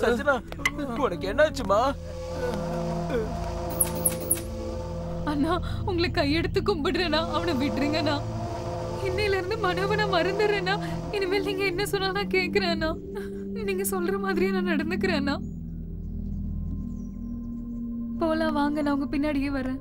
சஞ்சனா, உனக்கு என்னாச்சுமா? அண்ணா, உங்களை கையெடுத்து கும்பிடுறேனா, அவனை விட்டுருங்கண்ணா. இன்னையில இருந்து மனோவனை மறந்துடுறேனா. இனிமேல் நீங்க என்ன சொன்னா கேக்குறேன்னா. நீங்க சொல்ற மாதிரியே நான் நடந்துக்கிறேன்னா. போலாம் வாங்க, நான் உங்க பின்னாடியே வரேன்.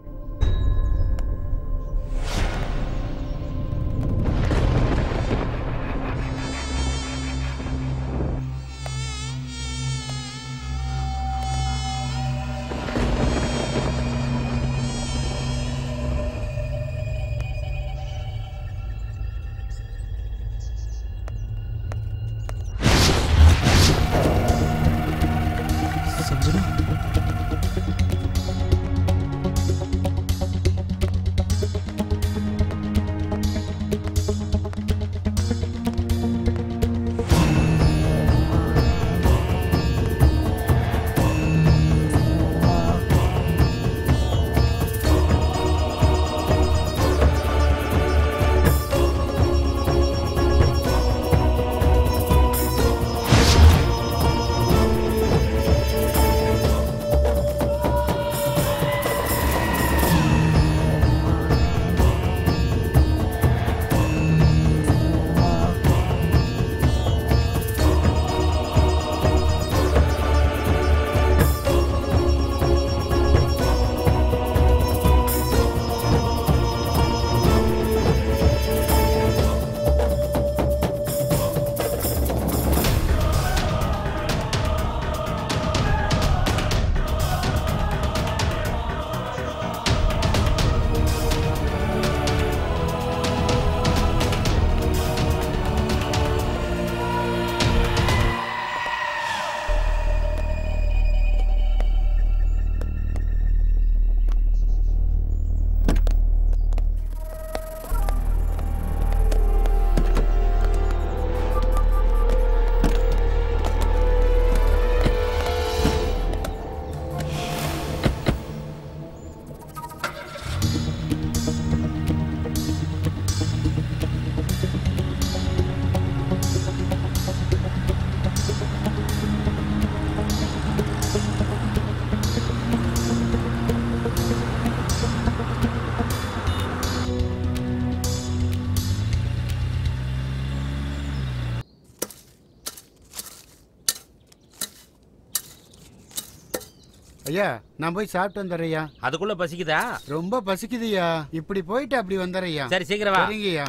ஐயா, நான் போய் சாப்பிட்டு வந்துடுறேயா. அதுக்குள்ள பசிக்குதா? ரொம்ப பசிக்குதுயா. இப்படி போயிட்டு அப்படி வந்துடுறேயா. சரி, சீக்கிரம் வா. சரிங்கய்யா.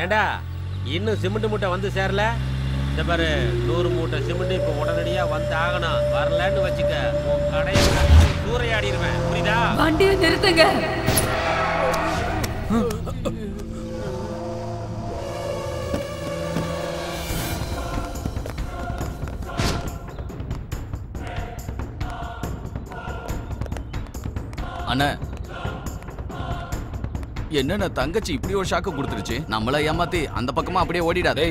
ஏண்டா, இன்னும் சிமெண்ட் மூட்டை வந்து சேரல? இந்த பாரு, 100 மூட்டை சிமெண்ட் இப்ப உடனடியா வந்து ஆகணும். வரலன்னு வச்சுக்க, உன் கடையை சூறையாடிடுவேன். புரியுதா? வண்டியை நிறுத்துங்க. அண்ணா, என்னண்ணா தங்கச்சி இப்படி ஒரு ஷாக்கு கொடுத்துருச்சு. நம்மள ஏமாத்தி அந்த பக்கமா அப்படியே ஓடிடாதே.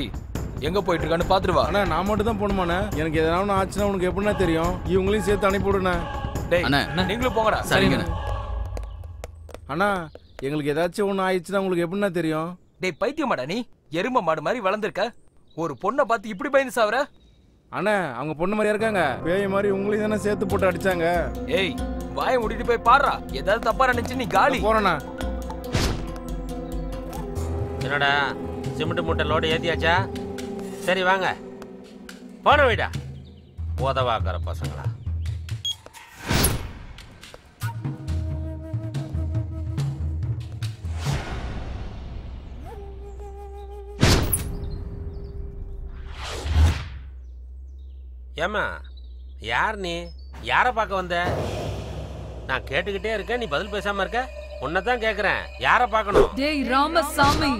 எங்க போயிட்டு இருக்கான்னு பாத்துட்டு வா. அண்ணா, நான் மட்டும் தான் போகணுமாண்ணே? எனக்கு எதனாலும் ஆச்சுன்னா உனக்கு எப்படின்னா தெரியும். இவங்களையும் சேர்த்து அனுப்பி விடுண்ணே. அண்ணா, நீங்களும் போங்கடா. சரிங்கண்ணா. அண்ணா, எங்களுக்கு ஏதாச்சும் ஒண்ணு ஆயிடுச்சுன்னா உங்களுக்கு எப்படின்னா தெரியும்? டேய் பைத்தியமாடா நீ? எரும மாடு மாதிரி வளர்ந்துருக்க. ஒரு பொண்ணை பார்த்து இப்படி பயந்து சாவற? அண்ணா, அவங்க பொண்ணு மாதிரியா இருக்காங்க. பேய் மாதிரி உங்களையும் தானே சேர்த்து போட்டு அடிச்சாங்க. ஏய், வாயை மூடிட்டு போய் பாடுறா. ஏதாவது தப்பா நினைச்சு நீ காலி. போறேண்ணா. என்னடா, சிமெண்ட் மூட்டை லோடு ஏத்தியாச்சா? சரி வாங்க, போன வீடா உதவாக்கிற பசங்களா. ஏமா யார் நீ? யாரை பார்க்க வந்த? நான் கேட்டுக்கிட்டே இருக்கேன், நீ பதில் பேசாம இருக்க. உன்னதான் கேக்குறேன், யாரை பார்க்கணும்? டேய் ராமசாமி,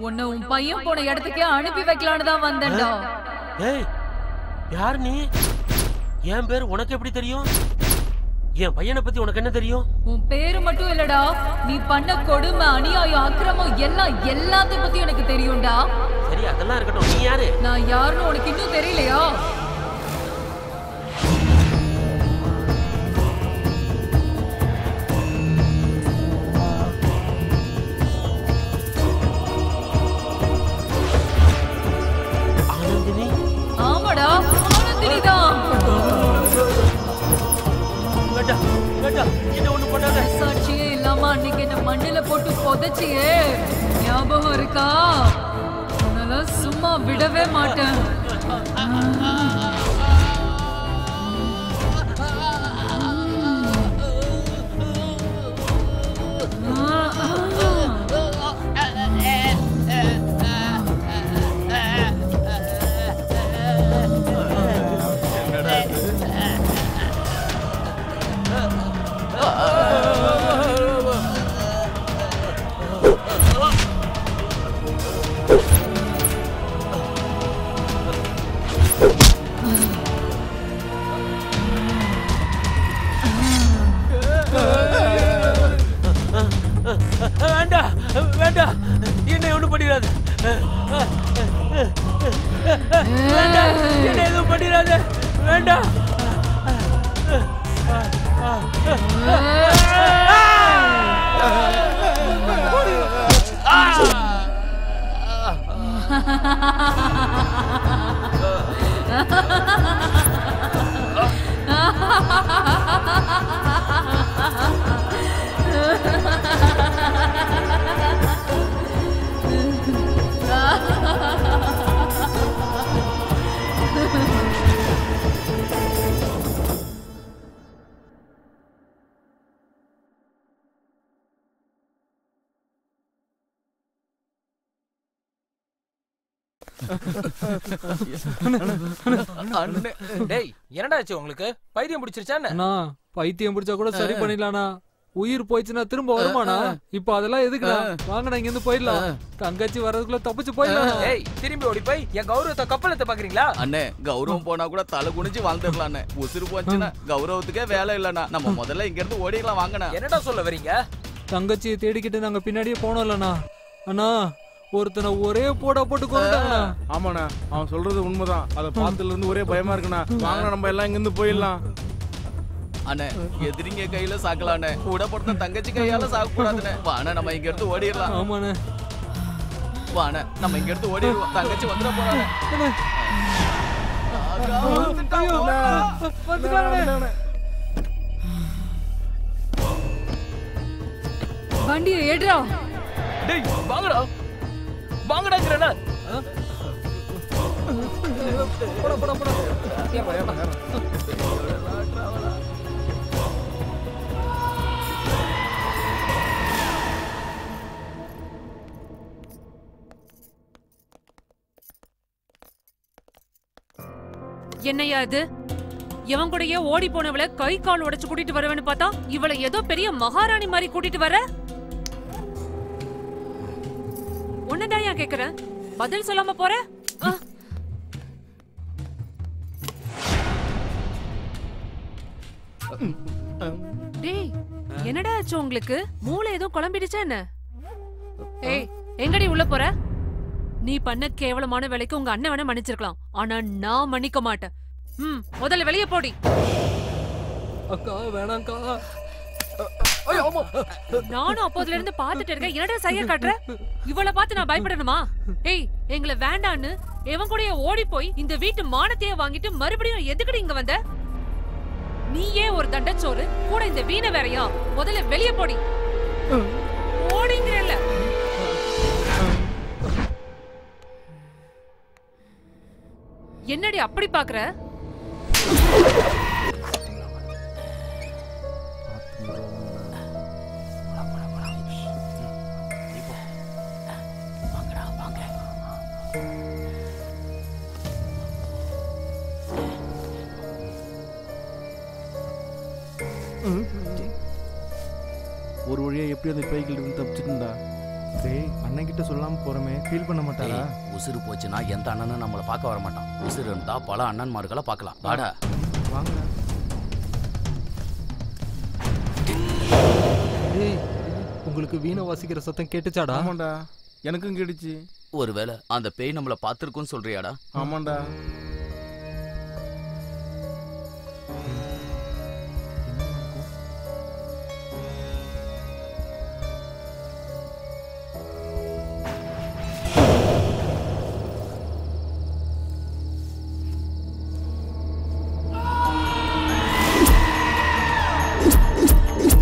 உன்னை உன் பையன் போன இடத்துக்கே அனுப்பி வைக்கலான்னு தான் வந்தேன்டா. ஏய் யார் நீ? என் பேர் உனக்கு எப்படி தெரியும்? என் பையனை பத்தி உனக்கு என்ன தெரியும்? உன் பேரு மட்டும் இல்லடா, நீ பண்ண கொடுமை, அநியாயம், அக்கிரமம் எல்லாத்தையும் பத்தி எனக்கு தெரியும்டா. சரி அதெல்லாம் இருக்கட்டும், நீ யாரு? நான் யாருன்னு உனக்கு இன்னும் தெரியலையா? ஆமாடா, ஆனந்தினி தான். சாட்சியே இல்லாம அன்னைக்கு என்ன மண்ணில போட்டு புதைச்சியே, ஞாபகம் இருக்கா? அதனால சும்மா விடவே மாட்டேன். வேண்டாம் வேண்டாம், என்னை ஒண்ணும் பண்ணிடாது. வேண்டாம், என்னை எதுவும் பண்ணிடாது. வேண்டாம். டேய் என்னடா ஆச்சு உங்களுக்கு? பைத்தியம் பிடிச்சிருச்சா? அண்ணா பைத்தியம் பிடிச்சா கூட சரி பண்ணிடலாம்ண்ணா. உயிர் போயிடுச்சுன்னா திரும்ப வருமாண்ணா? இப்ப அதெல்லாம் எதுக்குண்ணா? வாங்கண்ணா இங்க இருந்து போயிடலாம். தங்கச்சி வர்றதுக்குள்ள தப்பிச்சு போயிடலாம். ஏய் திரும்பி ஓடி போய் என் கௌரவத்தை கப்பலத்தை பாக்குறீங்களா? அண்ணே கௌரவம் போனா கூட தலை குனிஞ்சு வாழ்ந்துடலாம். உசுறு போச்சுன்னா கௌரவத்துக்கே வேலை இல்லண்ணா. நம்ம முதல்ல இங்க இருந்து ஓடிடலாம் வாங்கண்ணா. என்னடா சொல்ல வரீங்க? தங்கச்சியை தேடிக்கிட்டு நாங்க பின்னாடியே போனோம் இல்லண்ணா. அண்ணா ஒருத்தனை ஒரே போடா போட்டு கொண்டாங்கண்ணா. ஆமாண்ணா, அவன் சொல்றது உண்மைதான். அதை பார்த்ததுல இருந்து ஒரே பயமா இருக்குண்ணா. வாங்க நம்ம எல்லாம் இங்க இருந்து போயிடலாம். அண்ணே எதிரிங்க கையில சாக்கலானே, கூட போட்ட தங்கச்சி கையால சாக்க கூடாதுண்ணே. வாண்ணே நம்ம இங்க இருந்து ஓடிடலாம். ஆமாண்ணே வாண்ணே நம்ம இங்க இருந்து ஓடிடுவோம். தங்கச்சி வந்துட போறானே. வண்டியை ஏடுறா. டேய் வாங்கடா வாங்கடாங்கறேனா? போடா போடா போடா. என்னையா இது? இவன் கூடயே ஓடி போனவளை கை கால் உடைச்சு கூட்டிட்டு வரவேன்னு பார்த்தா இவளை ஏதோ பெரிய மகாராணி மாதிரி கூட்டிட்டு வர. உன்னதான் ஏன் கேக்குறேன், பதில் சொல்லாம போற? டேய் என்னடா ஆச்சு உங்களுக்கு? மூளை ஏதோ குழம்பிடுச்சா என்ன? ஏய் எங்கடி உள்ள போற? நீ பண்ண கேவலமான வேலைக்கு உங்க அண்ணன் வேணா மன்னிச்சிருக்கலாம், ஆனா நான் மன்னிக்க மாட்டேன். முதல்ல வெளியே போடி. அக்கா வேணாம்க்கா. நானும் அப்போதுல இருந்து பாத்துட்டு இருக்கேன், என்னடா சைய காட்டுற? இவளை பார்த்து நான் பயப்படணுமா? ஏய் எங்களை வேண்டான்னு எவன் கூடயே ஓடி போய் இந்த வீட்டு மானத்தையே வாங்கிட்டு மறுபடியும் எதுக்குடி இங்க வந்த? நீயே ஒரு தண்டச்சோறு, கூட இந்த வீணை வேறையா? முதல்ல வெளியே போடி. ஓடிங்கறல்ல. என்னடி அப்படி பாக்குற? ஒரு வழியா எப்படி அந்த பேய்கள் இருந்து தப்பிச்சுட்டுடா. டேய் அண்ணன் கிட்ட சொல்லாம போறமே ஃபீல் பண்ண மாட்டாரா? உசுறு போச்சுன்னா எந்த அண்ணனும் நம்மளை பார்க்க வர மாட்டான். உசுறு இருந்தா பல அண்ணன்மார்களை பார்க்கலாம். வாடா வாங்க. டேய் உங்களுக்கு வீணை வாசிக்கிற சத்தம் கேட்டுச்சாடா? ஆமாண்டா எனக்கும் கேட்டுச்சு. ஒருவேளை அந்த பேய் நம்மளை பார்த்துருக்குன்னு சொல்றியாடா? ஆமாண்டா.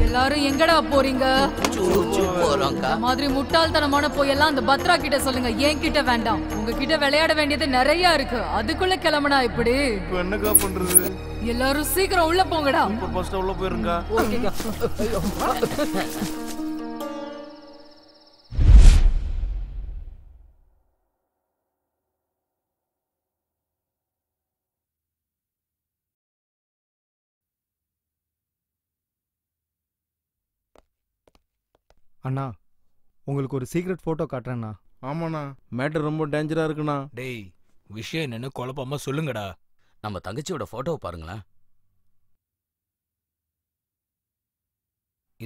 எல்லாரும் எங்கடா போறீங்க? போறோம்க்கா. மாதிரி முட்டாள்தனமான போயெல்லாம் அந்த பத்ரா கிட்ட சொல்லுங்க, என் கிட்ட வேண்டாம். உங்ககிட்ட விளையாட வேண்டியது நிறைய இருக்கு, அதுக்குள்ள கிளம்புனா இப்படி. இப்போ என்னக்கா பண்றது? எல்லாரும் சீக்கிரம் உள்ள போங்கடா. ஃபர்ஸ்ட் உள்ள போயிருங்க. ஓகேக்கா. அண்ணா உங்களுக்கு ஒரு சீக்ரெட் போட்டோ காட்டுறேண்ணா. ஆமாண்ணா மேட்டர் ரொம்ப டேஞ்சரா இருக்குண்ணா. டேய் விஷயம் என்னன்னு குழப்பமா சொல்லுங்கடா. நம்ம தங்கச்சியோட போட்டோவை பாருங்களேன்.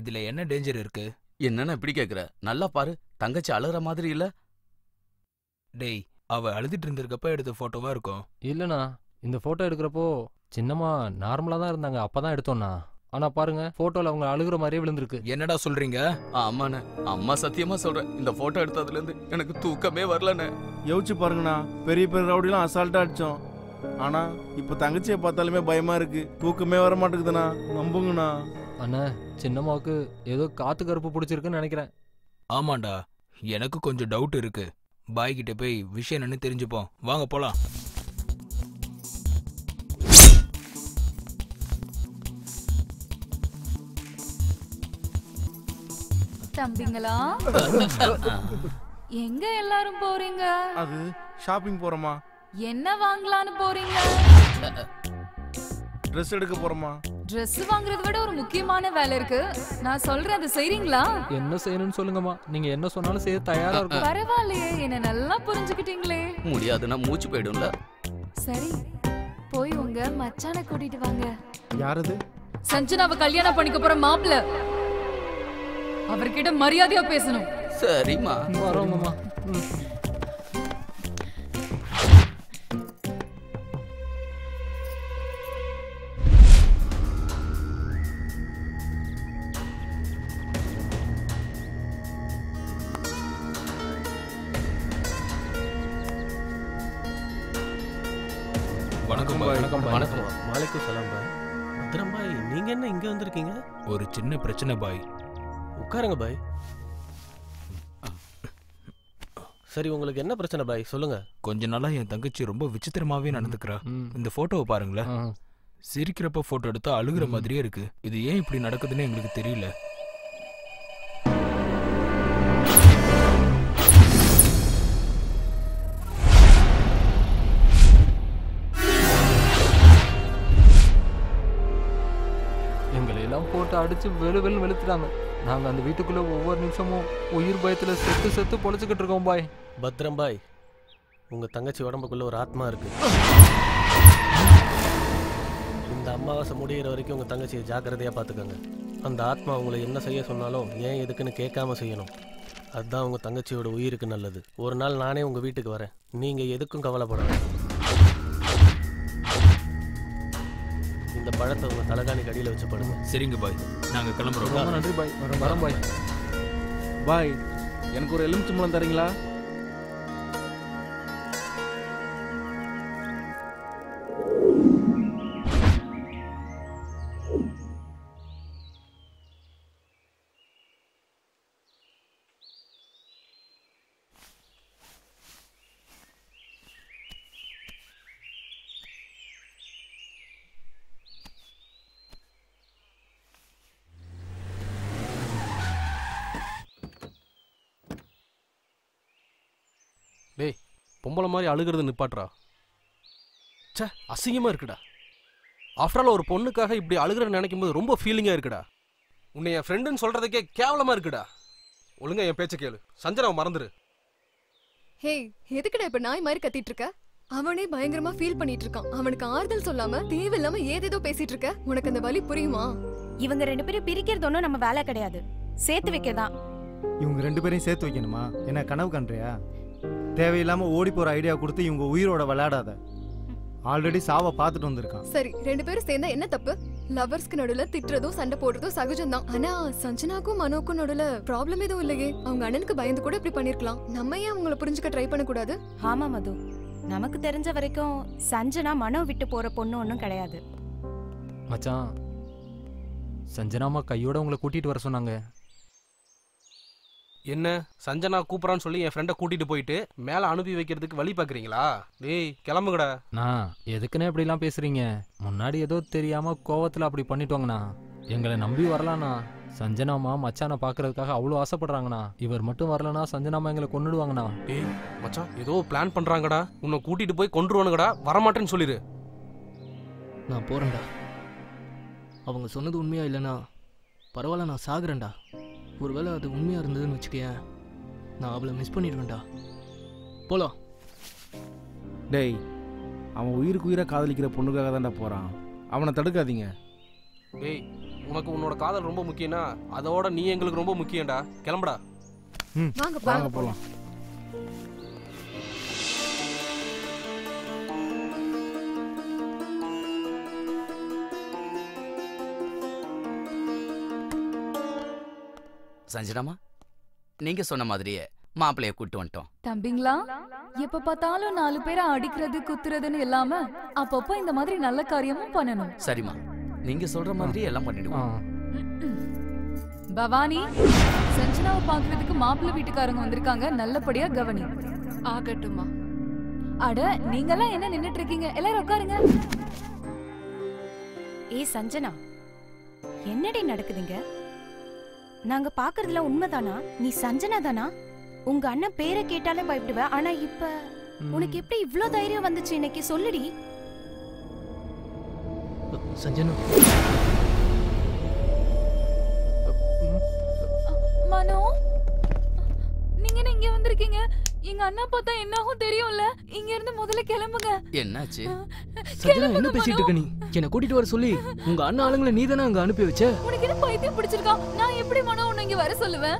இதுல என்ன டேஞ்சர் இருக்கு? என்னன்னு இப்படி கேக்குற? நல்லா பாரு, தங்கச்சி அழுற மாதிரி இல்ல? டேய் அவ அழுதுட்டு இருந்திருக்கப்ப எடுத்த போட்டோவா இருக்கும். இல்லண்ணா இந்த போட்டோ எடுக்கிறப்போ சின்னமா நார்மலா தான் இருந்தாங்க, அப்பதான் எடுத்தோம்ண்ணா. ஆனா பாருங்க போட்டோல அவங்க அழுகுற மாதிரியே விழுந்திருக்கு. என்னடா சொல்றீங்க? ஆமாண்ணே, அம்மா சத்தியமா சொல்றேன், இந்த போட்டோ எடுத்ததுல இருந்து எனக்கு தூக்கமே வரலண்ணே. யோசிச்சு பாருங்கண்ணா, பெரிய பெரிய ரவுடிலாம் அசால்ட்டா அடிச்சோம். ஆனா இப்ப தங்கச்சியை பார்த்தாலுமே பயமா இருக்கு, தூக்கமே வர மாட்டேங்குதுண்ணா. நம்புங்கண்ணா. அண்ணா சின்னம்மாவுக்கு ஏதோ காத்து கருப்பு பிடிச்சிருக்குன்னு நினைக்கிறேன். ஆமாண்டா எனக்கு கொஞ்சம் டவுட் இருக்கு. பாய் கிட்ட போய் விஷயம் என்னன்னு தெரிஞ்சுப்போம். வாங்க போலாம். தம்பிங்களா எங்க எல்லாரும் போறீங்க? அது ஷாப்பிங் போறோமா. என்ன வாங்கலான்னு போறீங்க? ட்ரெஸ் எடுக்க போறோமா. Dress வாங்குறத விட ஒரு முக்கியமான வேலை இருக்கு, நான் சொல்றேன், அதை செய்றீங்களா? என்ன செய்யணும்னு சொல்லுங்கம்மா, நீங்க என்ன சொன்னாலும் செய்ய தயாரா இருக்கும். பரவாயில்லையே, என்ன நல்லா புரிஞ்சுக்கிட்டீங்களே. முடியாதுன்னா மூச்சு போயிடும்ல. சரி போய் உங்க மச்சானை கூட்டிட்டு வாங்க. யாரது? சஞ்சனாவை கல்யாணம் பண்ணிக்க போற மாப்பிள்ள, அவர்கிட்ட மரியாதையா பேசணும். சரிம்மா வரோங்கம்மா. வணக்கம் பாய். வணக்கம். வாலைக்கும் சலாம் பாய். பத்ரம் பாய், நீங்க என்ன இங்க வந்திருக்கீங்க? ஒரு சின்ன பிரச்சனை பாய். உட்காருங்க பாய். சரி உங்களுக்கு என்ன பிரச்சனை பாய், சொல்லுங்க. கொஞ்ச நாளா என் தங்கச்சி ரொம்ப விசித்திரமாவே நடந்துக்கிறா. இந்த போட்டோவை பாருங்களேன். சிரிக்கிறப்ப போட்டோ எடுத்தா அழுகுற மாதிரியே இருக்கு. இது ஏன் இப்படி நடக்குதுன்னு எங்களுக்கு தெரியல. எங்களை எல்லாம் போட்டு அடிச்சு வெளு வெளுத்துட்டாங்க. நாங்க அந்த வீட்டுக்குள்ள ஒவ்வொரு நிமிஷமும் உயிர் பயத்துல செத்து செத்து பொழைச்சுக்கிட்டு இருக்கோம் பாய். பத்ரம் பாய், உங்க தங்கச்சி உடம்புக்குள்ள ஒரு ஆத்மா இருக்கு. இந்த அமாவாசை முடிகிற வரைக்கும் உங்க தங்கச்சியை ஜாக்கிரதையா பாத்துக்கோங்க. அந்த ஆத்மா உங்களை என்ன செய்ய சொன்னாலும் ஏன் எதுக்குன்னு கேட்காம செய்யணும். அதுதான் உங்க தங்கச்சியோட உயிருக்கு நல்லது. ஒரு நாள் நானே உங்க வீட்டுக்கு வரேன், நீங்க எதுக்கும் கவலைப்படாத. இந்த பழத்தை உங்க தலகாணி கடியில வச்சு படுங்க. சரிங்க பாய், நாங்க கிளம்புறோம். ரொம்ப நன்றி பாய். வரோம் பாய். பாய் எனக்கு ஒரு எலுமிச்சம்பழம் தரீங்களா? டேய் பொம்பளை மாதிரி அழுகிறது நிப்பாட்றா. சே அசிங்கமா இருக்குடா. ஆஃப்டர் ஆல் ஒரு பொண்ணுக்காக இப்படி அழுகிறன்னு நினைக்கும் போது ரொம்ப ஃபீலிங்கா இருக்குடா. உன்னை என் ஃப்ரெண்டுன்னு சொல்றதுக்கே கேவலமா இருக்குடா. ஒழுங்கா என் பேச்ச கேளு. சஞ்சனாவை மறந்துரு. ஹே, எதுக்குடா இப்ப நாய் மாதிரி கத்திட்டு இருக்க? அவனே பயங்கரமா ஃபீல் பண்ணிட்டு இருக்கான். அவனுக்கு ஆறுதல் சொல்லாம தேவையில்லாம ஏதேதோ பேசிட்டு இருக்க. உனக்கு அந்த வலி புரியுமா? இவங்க 2 பேரும் பிரிக்கிறது ஒன்றும் நம்ம வேலை கிடையாது, சேர்த்து வைக்கதான். இவங்க 2 பேரையும் சேர்த்து வைக்கணுமா? என்ன கனவு கண்றியா? தேவையில்லாம ஓடி போற ஐடியா கொடுத்து இவங்க உயிரோட விளையாடாத. ஆல்ரெடி சாவை பார்த்துட்டு வந்திருக்கான். சரி, 2 பேரும் சேர்ந்தா என்ன தப்பு? லவர்ஸ்க்கு நடுவுல திட்டுறதும் சண்டை போடுறதும் சகஜம்தான். ஆனா சஞ்சனாக்கும் மனோக்கும் நடுவுல ப்ராப்ளம் எதுவும் இல்லையே. அவங்க அண்ணனுக்கு பயந்து கூட இப்படி பண்ணிருக்கலாம். நம்ம ஏன் அவங்கள புரிஞ்சுக்க ட்ரை பண்ண கூடாது? ஆமா மது, நமக்கு தெரிஞ்ச வரைக்கும் சஞ்சனா மனோ விட்டு போற பொண்ணு ஒன்றும் கிடையாது. மச்சான், சஞ்சனாமா கையோட உங்களை கூட்டிட்டு வர சொன்னாங்க. என்ன சஞ்சனா கூப்பிடான்னு சொல்லி என் ஃப்ரெண்டை கூட்டிட்டு போயிட்டு மேல அனுப்பி வைக்கிறதுக்கு வழி பாக்குறீங்களா? டேய் கிளம்புங்கடா. நான் எதுக்குன்னு இப்படிலாம் பேசுறீங்க? முன்னாடி ஏதோ தெரியாம கோவத்துல அப்படி பண்ணிட்டோங்கண்ணா. எங்களை நம்பி வரலாண்ணா. சஞ்சனாமா மச்சானை பாக்குறதுக்காக அவ்வளோ ஆசைப்படுறாங்கண்ணா. இவர் மட்டும் வரலனா சஞ்சனாமா எங்களை கொன்னுடுவாங்கண்ணா. டேய் மச்சான், ஏதோ பிளான் பண்றாங்கடா. உன்னை கூட்டிட்டு போய் கொன்றுவானுங்கடா. வரமாட்டேன்னு சொல்லிரு. நான் போறேன்டா. அவங்க சொன்னது உண்மையா இல்லைன்னா பரவாயில்ல, நான் சாகுறேன்டா. ஒருவேளை அது உண்மையா இருந்ததுன்னு வச்சுக்கேன், நான் அவளை மிஸ் பண்ணிடுவேன்டா. போலாம். டேய், அவன் உயிருக்கு உயிராக காதலிக்கிற பொண்ணுக்காக தான்டா போகிறான். அவனை தடுக்காதீங்க. டேய், உனக்கு உன்னோட காதல் ரொம்ப முக்கியம்னா அதோட நீ எங்களுக்கு ரொம்ப முக்கியம்டா. கிளம்புடா. வாங்க போலாம். சஞ்சனாமா, நீங்க சொன்ன மாதிரியே மாப்பிள்ளைய கூட்டு வந்துட்டோம். தம்பிங்களா, எப்ப பார்த்தாலும் 4 பேரை அடிக்கிறது குத்துறதுன்னு இல்லாம அப்பப்போ இந்த மாதிரி நல்ல காரியமும் பண்ணணும். சரிம்மா, நீங்க சொல்ற மாதிரி எல்லாம் பண்ணிடுவோம். பவானி, சஞ்சனாவை பாக்குறதுக்கு மாப்பிள்ளை வீட்டுக்காரங்க வந்திருக்காங்க, நல்லபடியா கவனி. ஆகட்டுமா. அட, நீங்கெல்லாம் என்ன நின்னுட்டு இருக்கீங்க? எல்லாரும் உட்காருங்க. ஏய் சஞ்சனா, என்னடி நடக்குதுங்க? நாங்க பாக்குறதுல உண்மைதானா? நீ சஞ்சனா தானா? உங்க அண்ணன் பேரை கேட்டாலே பயப்படுவ, ஆனா இப்ப உனக்கு எப்படி இவ்ளோ தைரியம் வந்துச்சு? இன்னைக்கு சொல்லுடி. சஞ்சனா, மனோ, நீங்க இங்க வந்திருக்கீங்க. எங்க அண்ணா பார்த்தா என்னாகும் தெரியும்ல. இங்க இருந்து முதல்ல கிளம்புங்க. என்னாச்சு? சஞ்சனா, என்ன பேசிட்டு இருக்க நீ? என்ன கூட்டிட்டு வர சொல்லி உங்க அண்ணா ஆளுங்களை நீ தானே அங்க அனுப்பி வச்ச? உனக்கு என்ன பைத்தியம் பிடிச்சிருக்கா? நான் எப்படி மனோ உன்னை இங்க வர சொல்லுவேன்?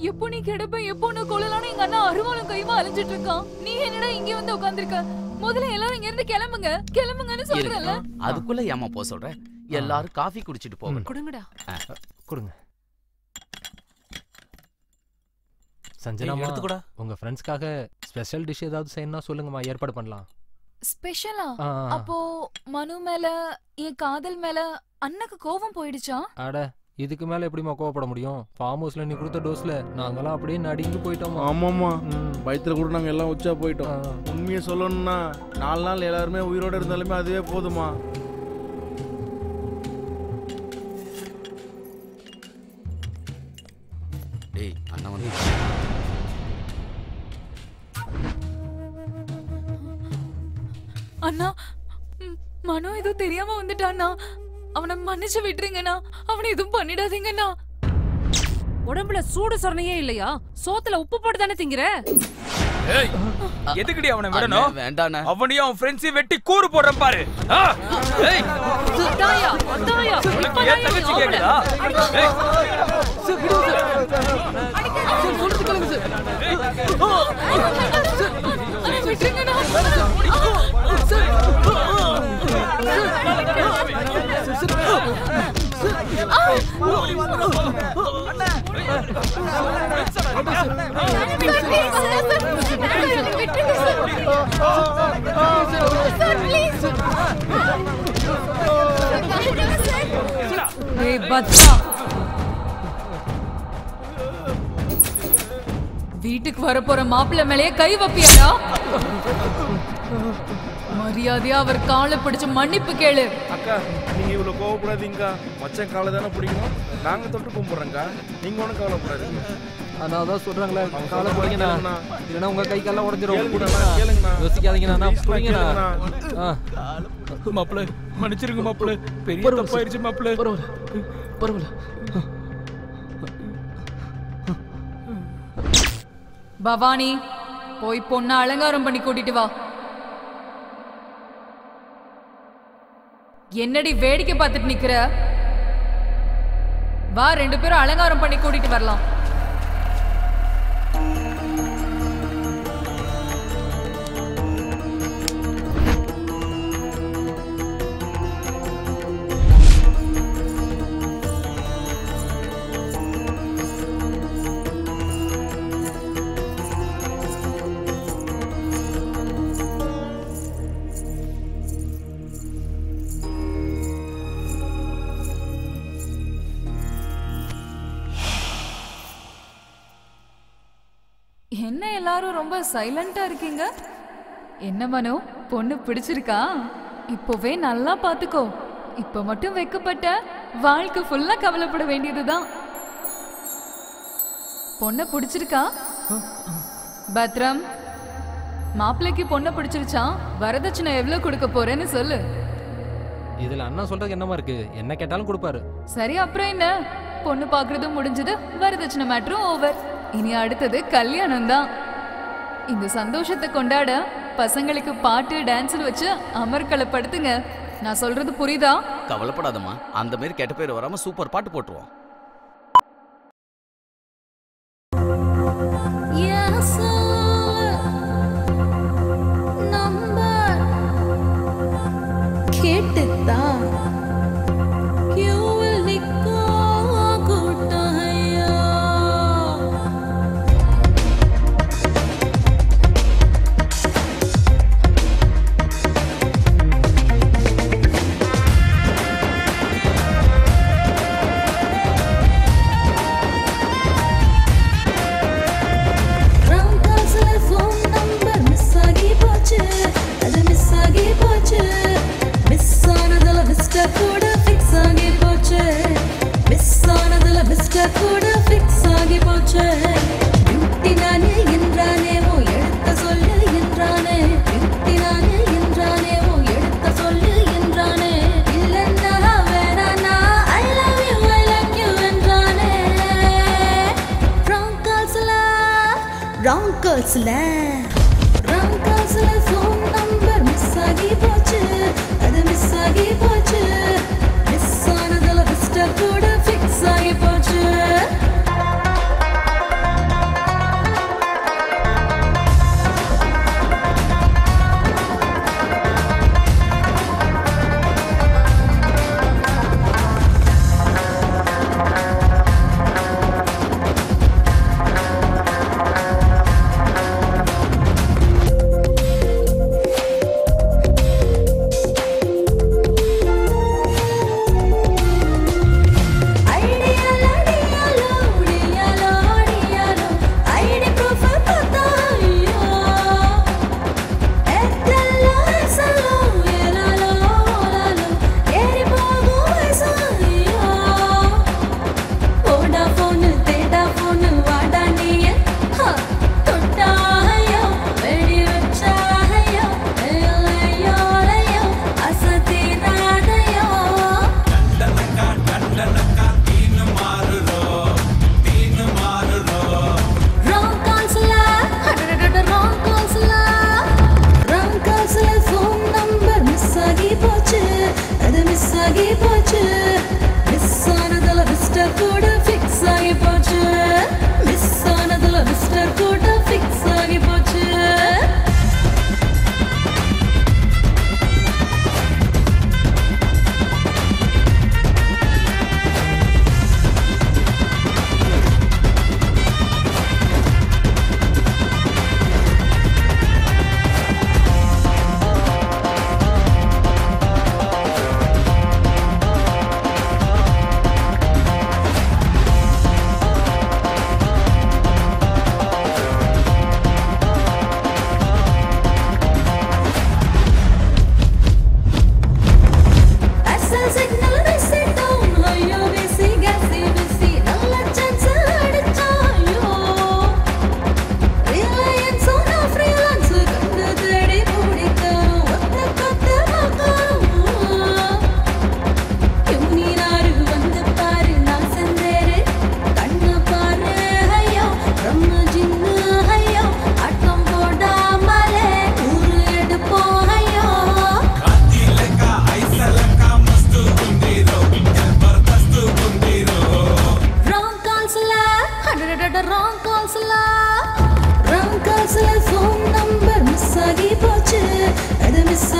எப்போ நீ கிடப்ப, எப்போ நான் கொள்ளலான்னு எங்க அண்ணா அருவாளும் கைமா அலைஞ்சிட்டு இருக்கான். நீ என்னடா இங்க வந்து உட்கார்ந்திருக்க? முதல்ல எல்லாரும் இங்க இருந்து கிளம்புங்க, கிளம்புங்கன்னு சொல்றேன்ல. அதுக்குள்ள ஏமா போ சொல்ற? எல்லாரும் காஃபி குடிச்சிட்டு போங்க. கொடுங்கடா. கொடுங்க. சஞ்சனாமா, எடுத்துக்கூடா. உங்க ஃப்ரெண்ட்ஸ்க்காக ஸ்பெஷல் டிஷ் ஏதாவது செய்யணும்னா சொல்லுங்கம்மா, ஏற்பாடு பண்ணலாம். ஸ்பெஷலா? அப்போ மனு மேல, என் காதல் மேல அண்ணனுக்கு கோபம் போயிடுச்சா? அட, இதுக்கு மேல எப்படிமா கோவப்பட முடியும்? ஃபார்ம் ஹவுஸ்ல நீ கொடுத்த டோஸ்ல நாங்கெல்லாம் அப்படியே நடிந்து போயிட்டோமா. ஆமாம்மா, பயத்துல கூட நாங்க எல்லாம் உச்சா போயிட்டோம். உண்மையை சொல்லணும்னா 4 நாள் எல்லாருமே உயிரோட இருந்தாலுமே அதுவே போதுமா. டேய், அண்ணா வந்து அண்ணா, மனோ ஏதோ தெரியாம வந்துட்டான்னா அவனை மன்னிச்சு விட்டுருங்கண்ணா. அவனை எதுவும் பண்ணிடாதீங்கண்ணா. உடம்புல சூடு சொரணையே இல்லையா? சோத்துல உப்பு போட்டு தானே திங்கிற? ஏய், எதுக்குடி அவனை விடணும்? வேண்டாண்ணா. அவனையும் அவன் ஃப்ரெண்ட்ஸையும் வெட்டி கூறு போடுறேன் பாரு. ஏய், அத்தாயா, அத்தாயா, உனக்கு ஏன் தங்கச்சி கேக்குதா? ஏய், சொல்றது கேளுங்க சார். விட்டுருங்கண்ணா. வீட்டுக்கு வரப்போற மாப்பிள்ளை மேலேயே கை வைப்பியாடா? மரியாதையா அவர் காலை பிடிச்சு மன்னிப்பு கேளு. அக்கா, நீங்க இவ்வளவு கோவப்படாதீங்கக்கா. மச்சான் காலை தானே பிடிக்கும். நாங்க தொட்டு கும்பிடுறோங்கக்கா. நீங்க ஒன்றும் கவலைப்படாதீங்க. நான் தான் சொல்றாங்களே காலை போடுங்கண்ணா, இல்லைன்னா உங்க கை காலெல்லாம் உடஞ்சிரும். கேளுங்கண்ணா. யோசிக்காதீங்கண்ணா, புரியுங்கண்ணா. மாப்பிள்ள மன்னிச்சிருங்க மாப்பிள்ள, பெரிய தப்பாயிருச்சு மாப்பிள்ள. பரவாயில்ல. பவானி போய் பொண்ணை அலங்காரம் பண்ணி கூட்டிட்டு வா. என்னடி வேடிக்கை பார்த்துட்டு நிக்கிற? வா, 2 பேரும் அலங்காரம் பண்ணி கூட்டிட்டு வரலாம். என்ன எல்லாரும் ரொம்ப சைலண்டா இருக்கீங்க? என்ன மனோ, பொண்ணு பிடிச்சிருக்கா? இப்போவே நல்லா பாத்துக்கோ. இப்ப மட்டும் வெக்கப்பட்ட வாழ்க்கை ஃபுல்லா கவலைப்பட வேண்டியதுதான். பொண்ணை பிடிச்சிருக்கா? பத்ரம், மாப்பிள்ளைக்கு பொண்ணை பிடிச்சிருச்சா? வரதட்சணை எவ்வளவு கொடுக்க போறேன்னு சொல்லு. இதுல அண்ணா சொல்றதுக்கு என்னமா இருக்கு? என்ன கேட்டாலும் கொடுப்பாரு. சரி, அப்புறம் என்ன? பொண்ணு பாக்குறதும் முடிஞ்சது, வரதட்சணை மேட்டரும் ஓவர். இனி அடுத்தது கல்யாணம் தான். இந்த சந்தோஷத்தை கொண்டாட பசங்களுக்கு பாட்டு டான்ஸ் வச்சு அமர்க்கலப்படுத்துங்க. நான் சொல்றது புரியுதா? கவலைப்படாதம்மா, அந்த மாதிரி கெட்ட பேர் வராம சூப்பர் பாட்டு போட்டுருவோம். கேட்டுதா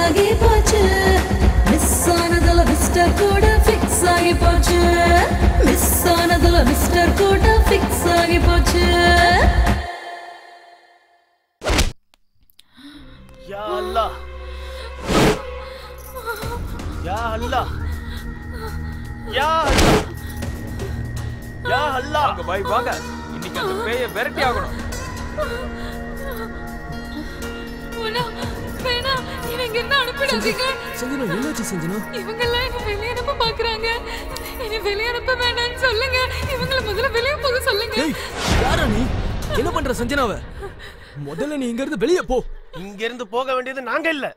ஆகி போச்சு மிஸ் ஆனதுல மிஸ்டர் கூட ஃபிக்ஸ் ஆகி போச்சு மிஸ் ஆனதுல மிஸ்டர் கூட ஃபிக்ஸ் ஆகி போச்சு யா அல்லாஹ் யா அல்லாஹ் யா அல்லாஹ் யா அல்லாஹ் வாங்க பாய் வாங்க இன்னைக்கு அந்த பேயை விரட்டி ஆகணும் வேணாம் எனக்கு என்ன அனுப்பிடாதீங்க சஞ்சனா என்னாச்சு சஞ்சனா இவங்க எல்லாம் என்ன வெளியே அனுப்ப பாக்குறாங்க என்ன வெளியே அனுப்ப வேணாம்னு சொல்லுங்க இவங்கள முதல்ல வெளியே போக சொல்லுங்க யாரா நீ என்ன பண்ற சஞ்சனாவ முதல்ல நீ இங்க இருந்து வெளியே போ இங்க இருந்து போக வேண்டியது நாங்க இல்ல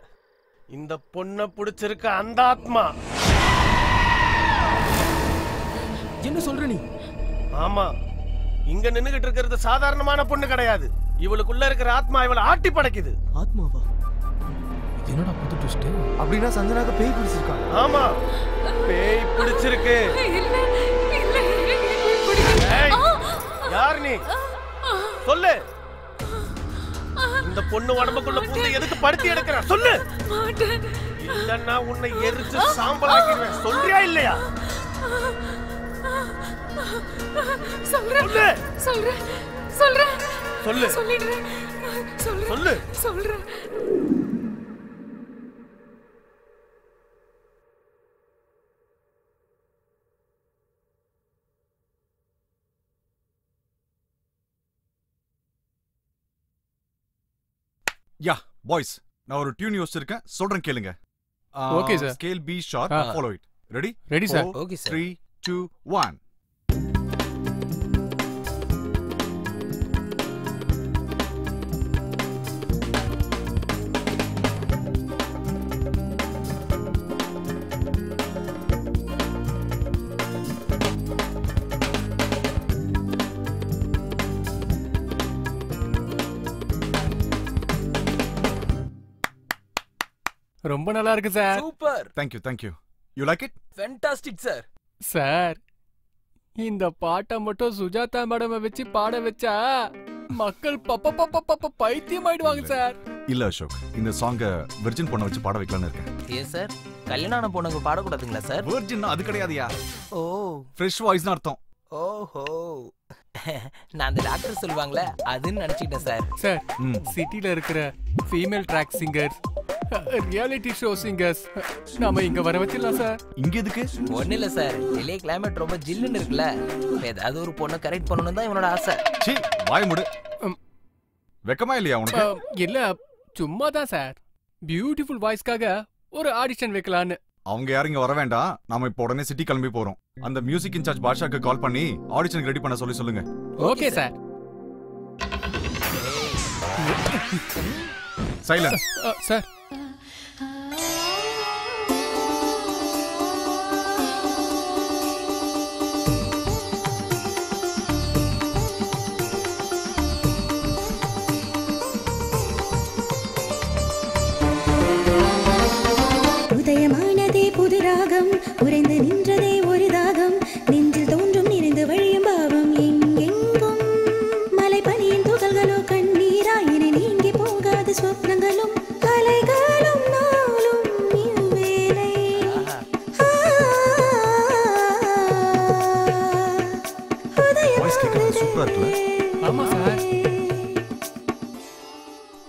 இந்த பொண்ணை பிடிச்சிருக்க அந்த ஆத்மா என்ன சொல்ற நீ ஆமா இங்க நின்னுகிட்டு இருக்கிறது சாதாரணமான பொண்ணு கிடையாது இவளுக்குள்ள இருக்கிற ஆத்மா இவளை ஆட்டி படைக்குது ஆத்மாவா என்னடா புது ட்விஸ்ட் அப்படினா சஞ்சனாக்கு பேய் பிடிச்சிருக்கா ஆமா பேய் பிடிச்சிருக்கு இல்ல இல்ல ஏய் யார் நீ சொல்லு இந்த பொண்ணு உடம்புக்குள்ள பூந்து எதுக்கு படுத்தி எடுக்கற சொல்லு மாட்டேன் இல்லன்னா உன்னை எரிச்சு சாம்பலாக்கிடுவேன் சொல்றியா இல்லையா சொல்றேன் சொல்றேன் சொல்றேன் சொல்லு சொல்லிடுறேன் சொல்லு சொல்றேன் யா பாய்ஸ் நான் ஒரு டியூன் யோசிச்சிருக்கேன் சொல்றேன் கேளுங்க Okay, sir. Scale B sharp follow it ready Ready, sir. Okay, sir. 3 2 1 ரொம்ப நல்லா இருக்கு sir super thank you you like it fantastic sir sir இந்த பாட்டை மட்டும் சுஜாதா மேடம் வச்சு பாட வச்சா மக்கள் பைத்தியம் ஆயிடுவாங்க சார் இல்ல அசோக் இந்த சாங்க வெர்ஜின் பொண்ண வச்சு பாட வைக்கலாம்னு இருக்கேன் ஏன் சார் கல்யாணம் பொண்ணுங்க பாடக்கூடாதுங்களா சார் வெர்ஜின் அது கிடையாதுயா ஓ ஃப்ரெஷ் வாய்ஸ்னு அர்த்தம் ஓஹோ நான் அந்த டாக்டர் சொல்லுவாங்களே அதுன்னு நினைச்சிட்டேன் சார் சார் சிட்டில இருக்கிற female track singers reality show singers நாம இங்க வர வச்சிடலாம் சார் இங்க எதுக்கு ஒண்ணு இல்ல சார் வெளியே கிளைமேட் ரொம்ப ஜில்லுன்னு இருக்குல்ல ஏதாவது ஒரு பொண்ணை கரெக்ட் பண்ணணும் தான் இவனோட ஆசை சீ வாய் மூடு வெக்கமா இல்லையா உனக்கு இல்ல சும்மா தான் சார் பியூட்டிஃபுல் வாய்ஸ்க்காக ஒரு ஆடிஷன் வைக்கலான்னு அவங்க யாரும் இங்க வர வேண்டாம் நாம இப்போ உடனே சிட்டி கிளம்பி போறோம் அந்த மியூசிக் இன்சார்ஜ் பாஷாக்கு கால் பண்ணி ஆடிஷனுக்கு ரெடி பண்ண சொல்லுங்க ஓகே சார் சைலன்ஸ் சார் உதயமானதே புது ராகம் உறைந்து நின்றதே ஒரு தாகம் நெஞ்சில் தோன்றும் நிறைந்து வழியும் பாவம் எங்கெங்கும் மலை பனியின் துகள்களோ கண்ணீராயினை நீங்கி போகாத சொப்னங்களும் கலைகளும் நாளும் இவ்வேளை சூப்பரா இருக்குல்ல ஆமா சார்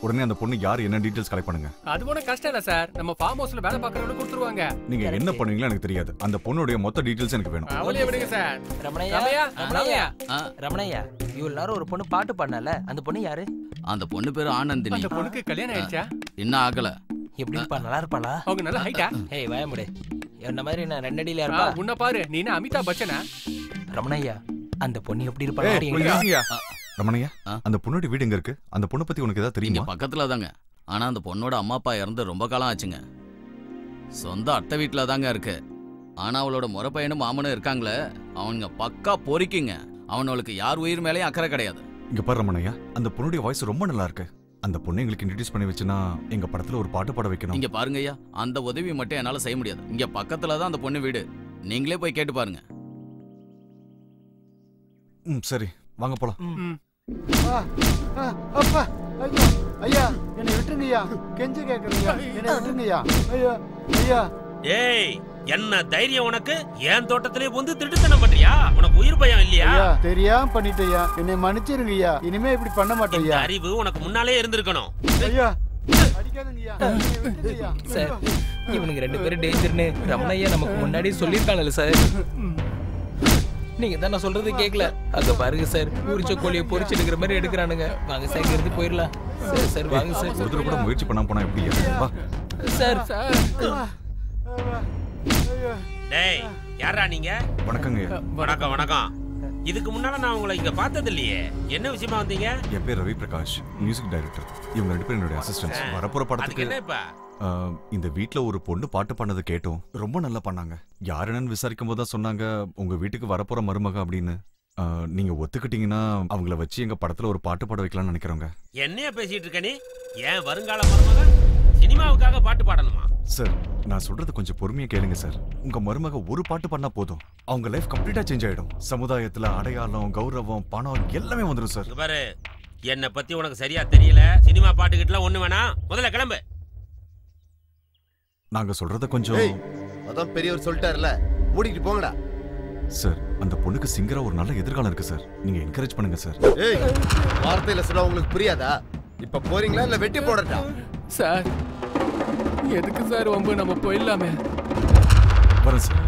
உடனே அந்த பொண்ணு யார் என்ன டீடைல்ஸ் கலெக்ட் பண்ணுங்க அது ஒன்றும் கஷ்டம் இல்ல சார் நம்ம ஃபார்ம் ஹவுஸ்ல வேலை பார்க்கறவங்க கொடுத்துருவாங்க நீங்க என்ன பண்ணுவீங்களோ எனக்கு தெரியாது அந்த பொண்ணுடைய மொத்த டீடைல்ஸ் எனக்கு வேணும் அவளையே விடுங்க சார் ரமணையா ரமணையா ரமணையா இவ்வளவு நேரம் ஒரு பொண்ணு பாட்டு பாடல அந்த பொண்ணு யாரு அந்த பொண்ணு பேரு ஆனந்தினி அந்த பொண்ணுக்கு கல்யாணம் ஆயிடுச்சா இன்னும் ஆகல எப்படி இருப்பா நல்லா இருப்பாளா அவங்க நல்ல ஹைட்டா ஏய் வாயமுடே என்ன மாதிரி நான் ரெண்டடியில இருப்பா உன்ன பாரு நீ என்ன அமிதாப் பச்சனா ரமணையா அந்த பொண்ணு எப்படி இருப்பா ரமணையா அந்த பொண்ணோட வீடு எங்க இருக்கு அந்த பொண்ணை பத்தி உனக்கு ஏதாவது தெரியுமா பக்கத்துல தாங்க ஆனா அந்த பொண்ணோட அம்மா அப்பா இறந்து ரொம்ப காலம் ஆச்சுங்க சொந்த அத்தை வீட்டுல தாங்க இருக்கு ஆனா அவளோட முறை பையனும் மாமனும் இருக்காங்களே அவங்க பக்கா பொறிக்குங்க அவனுக்கு யார் உயிர் மேலேயும் அக்கறை கிடையாது இங்க பாரு ரமணையா அந்த பொண்ணுடைய வாய்ஸ் ரொம்ப நல்லா இருக்கு அந்த பொண்ணை எங்களுக்கு இன்ட்ரோடியூஸ் பண்ணி வச்சுனா எங்க படத்துல ஒரு பாட்டு பாட வைக்கணும் இங்க பாருங்கய்யா அந்த உதவி மட்டும் என்னால செய்ய முடியாது இங்க பக்கத்துல தான் அந்த பொண்ணு வீடு நீங்களே போய் கேட்டு பாருங்க சரி வாங்க போலாம் அப்பா ஐயா ஐயா என்னை விட்டுருங்கய்யா, கெஞ்சி கேட்கறீங்க, என்னை விட்டுருங்கய்யா. ஐயா ஐயா. ஏய், என்ன தைரியம் உனக்கு? என் தோட்டத்திலே வந்து திருட்டுத்தனம் பண்றியா? உனக்கு உயிர் பயம் இல்லையா? ஐயா தெரியாம பண்ணிட்டேயா, என்னை மன்னிச்சிருங்கய்யா, இனிமே இப்படி பண்ண மாட்டேயா. அறிவு உனக்கு முன்னாலே இருந்திருக்கணும். ஐயா அடிக்காதங்கய்யா, என்னை விட்டுருங்கய்யா. சார் இவனுங்க 2 பேரும் டேஞ்சர்னு ரமணையா நமக்கு முன்னாடியே சொல்லியிருக்காங்கல்ல சார். நீங்க தான் நான் சொல்றது கேட்கல. அங்க பாருங்க சார், உரிச்ச கோழியை பொரிச்சு எடுக்கிற மாதிரி எடுக்கிறானுங்க. வாங்க சார், இங்க இருந்து போயிடலாம். சரி சார் வாங்க சார். ஒருத்தர் கூட முயற்சி பண்ணாம போனா எப்படி வா சார். டேய், யாரா நீங்க? வணக்கங்க. வணக்கம் வணக்கம். இதுக்கு முன்னால நான் உங்களை இங்க பார்த்தது இல்லையே. என்ன விஷயமா வந்தீங்க? என் பேர் ரவி பிரகாஷ், மியூசிக் டைரக்டர். இவங்க 2 பேரும் என்னோட அசிஸ்டன்ட்ஸ். வரப்போற படத்துக்கு என்ன இப்ப? இந்த வீட்ல ஒரு பொண்ணு பாட்டு பண்ணது கேட்டோம். ரொம்ப நல்லா பண்ணாங்க. யார் என்னன்னு விசாரிக்கும் போது தான் சொன்னாங்க உங்க வீட்டுக்கு வரப்போற மருமக அப்படின்னு. நீங்க ஒத்துக்கிட்டீங்கன்னா அவங்கள வச்சு எங்க படத்துல ஒரு பாட்டு பாட வைக்கலாம்னு நினைக்கிறோங்க. என்னைய பேசிட்டு இருக்க நீ? ஏன் வருங்கால மருமக சினிமாவுக்காக பாட்டு பாடணுமா? சார் நான் சொல்றது கொஞ்சம் பொறுமையா கேளுங்க சார். உங்க மருமக ஒரு பாட்டு பண்ணா போதும், அவங்க லைஃப் கம்ப்ளீட்டா சேஞ்ச் ஆயிடும். சமுதாயத்துல அடையாளம், கௌரவம், பணம் எல்லாமே வந்துடும் சார். பாரு, என்னை பத்தி உனக்கு சரியா தெரியல. சினிமா பாட்டுக்கிட்டலாம் ஒண்ணு வேணாம். முதல்ல கிளம்பு. நாங்க சொல்றத கொஞ்சம். அதான் பெரியவர் சொல்லிட்டாருல, மூடிட்டு போங்கடா. சார் அந்த பொண்ணுக்கு சிங்கரா ஒரு நல்ல எதிர்காலம் இருக்கு சார். நீங்க என்கரேஜ் பண்ணுங்க சார். ஏய், வார்த்தையில சொன்னா உங்களுக்கு புரியாதா? இப்ப போறீங்களா இல்ல வெட்டி போடட்டா? சார் எதுக்கு சார் வம்பு, நம்ம போயிடலாமே. வரேன் சார்.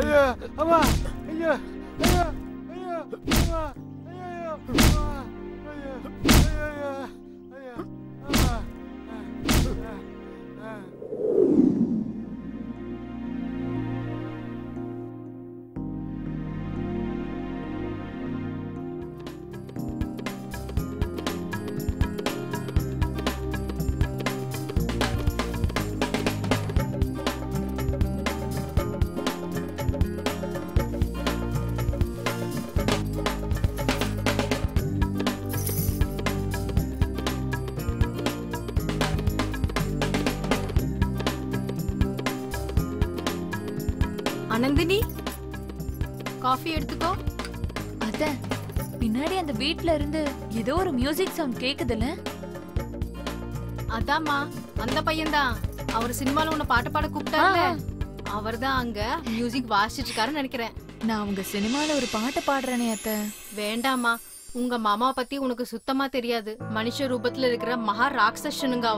ஐயா அம்மா, ஐயா ஐயா ஐயா அம்மா, ஐயா அம்மா, ஐயா ஐயா ஐயா அம்மா. அனந்தினி, காஃபி எடுத்துக்கோ. அத பின்னாடி அந்த வீட்ல இருந்து ஏதோ ஒரு மியூசிக் சவுண்ட் கேக்குதுல? அதாம்மா, அந்த பையன்தான். அவர் சினிமால உன்னை பாட்டு பாட கூப்பிட்டாருல, அவர்தான் அங்க மியூசிக் வாசிச்சிட்டு இருக்காருன்னு நினைக்கிறேன். நான் உங்க சினிமால ஒரு பாட்டு பாடுறேனே அத்த. வேண்டாமா, உங்க மாமாவை பத்தி உனக்கு சுத்தமா தெரியாது. மனுஷ ரூபத்துல இருக்கிற மகா ராட்சசனுங்க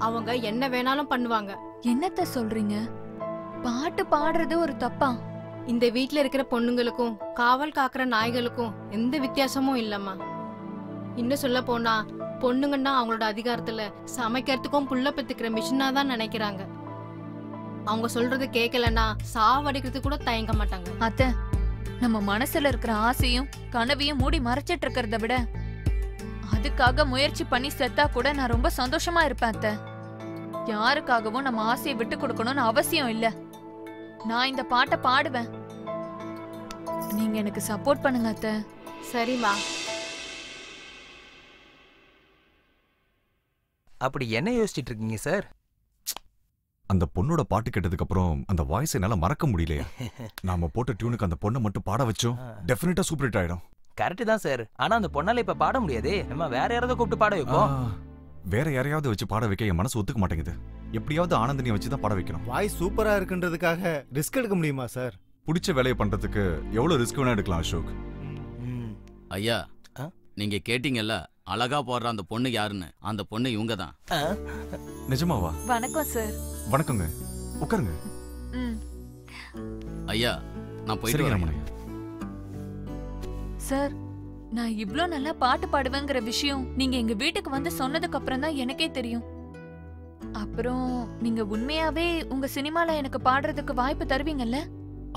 அவங்க என்ன வேணாலும் பண்ணுவாங்க. என்னத்த சொல்றீங்க? பாட்டு பாடுறது ஒரு தப்பா? இந்த வீட்ல இருக்கிற பொண்ணுங்களுக்கும் காவல் காக்குற நாய்களுக்கும் எந்த வித்தியாசமும் இல்லம்மா. இன்னும் சொல்ல போனா பொண்ணுங்கன்னா அவங்களோட அதிகாரத்துல சமைக்கிறதுக்கும் புள்ள பெத்துக்கிற மிஷினா தான் நினைக்கிறாங்க. அவங்க சொல்றது கேட்கலன்னா சாவடிக்கிறதுக்கு கூட தயங்க மாட்டாங்க. அத்த, நம்ம மனசுல இருக்கிற ஆசையும் கனவையும் மூடி மறைச்சிட்டு இருக்கிறத விட அதுக்காக முயற்சி பண்ணி செத்தா கூட நான் ரொம்ப சந்தோஷமா இருப்பேன் அத்த. யாருக்காகவும் நம்ம ஆசையை விட்டு கொடுக்கணும்னு அவசியம் இல்ல. நான் இந்த பாட்டை பாடுவேன், நீங்க எனக்கு சப்போர்ட் பண்ணுங்க அத்த. சரிமா. அப்படி என்ன யோசிச்சிட்டு இருக்கீங்க சார்? அந்த பொண்ணோட பாட்டு கேட்டதுக்கு அப்புறம் அந்த வாய்ஸ் என்னால மறக்க முடியலையா. நாம போட்ட டியூனுக்கு அந்த பொண்ணை மட்டும் பாட வச்சோம், டெஃபினட்டா சூப்பர் ஹிட் ஆயிடும். கரெக்ட் தான் சார். ஆனா அந்த பொண்ணால இப்ப பாட முடியாதே. நம்ம வேற யாராவது கூப்பிட்டு பாட வைப்போம். வேற யாரையாவது வச்சு பாட வைக்க என் மனசு ஒத்துக்க மாட்டேங்குது. எப்படியாவது ஆனந்தினியை வச்சு தான் பாட வைக்கணும். வாய்ஸ் சூப்பரா இருக்குன்றதுக்காக ரிஸ்க் எடுக்க முடியுமா சார்? பிடிச்ச வேலையை பண்றதுக்கு எவ்வளவு ரிஸ்க் வேணா எடுக்கலாம் அசோக். ஐயா, நீங்க கேட்டீங்கல்ல அழகா போடுற அந்த பொண்ணு யாருன்னு? அந்த பொண்ணு இவங்க தான். நிஜமாவா? வணக்கம் சார். வணக்கங்க, உட்காருங்க. ஐயா நான் போயிட்டு வரேன். சார், நான் இவ்ளோ நல்லா பாட்டு பாடுவேங்கிற விஷயம் நீங்க எங்க வீட்டுக்கு வந்து சொன்னதுக்கு அப்புறம் தான் எனக்கே தெரியும். அப்புறம் நீங்க உண்மையாவே உங்க சினிமால எனக்கு பாடுறதுக்கு வாய்ப்பு தருவீங்கல்ல?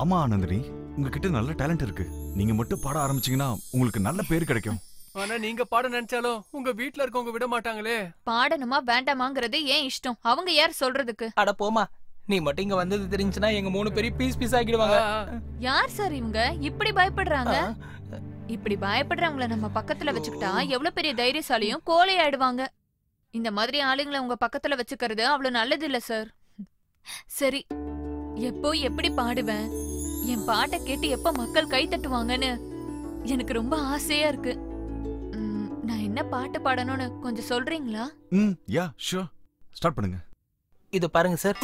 ஆமா ஆனந்தினி, உங்ககிட்ட நல்ல டேலண்ட் இருக்கு. நீங்க மட்டும் பாட ஆரம்பிச்சீங்கன்னா உங்களுக்கு நல்ல பேர் கிடைக்கும். ஆனா நீங்க பாட நினைச்சாலும் உங்க வீட்ல இருக்கவங்க விட மாட்டாங்களே. பாடணுமா வேண்டாமாங்கிறது ஏன் இஷ்டம், அவங்க யார் சொல்றதுக்கு? அட போமா, நீ மட்டும் இங்க வந்தது தெரிஞ்சுனா எங்க 3 பேரும் பீஸ் பீஸ் ஆக்கிடுவாங்க. யார் சார் இவங்க இப்படி பயப்படுறாங்க? இப்படி பயப்படுறவங்கள நம்ம பக்கத்துல வச்சுக்கிட்டா எவ்வளவு பெரிய தைரியசாலியும் கோலை ஆயிடுவாங்க. இந்த மாதிரி ஆளுங்களை உங்க பக்கத்துல வச்சுக்கிறது அவ்வளவு நல்லது இல்ல சார். சரி, எப்போ எப்படி பாடுவேன், என் பாட்டை கேட்டு எப்ப மக்கள் கை தட்டுவாங்கன்னு எனக்கு ரொம்ப ஆசையா இருக்கு. நான் என்ன பாட்டு பாடணும்னு கொஞ்சம் சொல்றீங்களா? யா ஷூர், ஸ்டார்ட் பண்ணுங்க. இது பாருங்க சார்.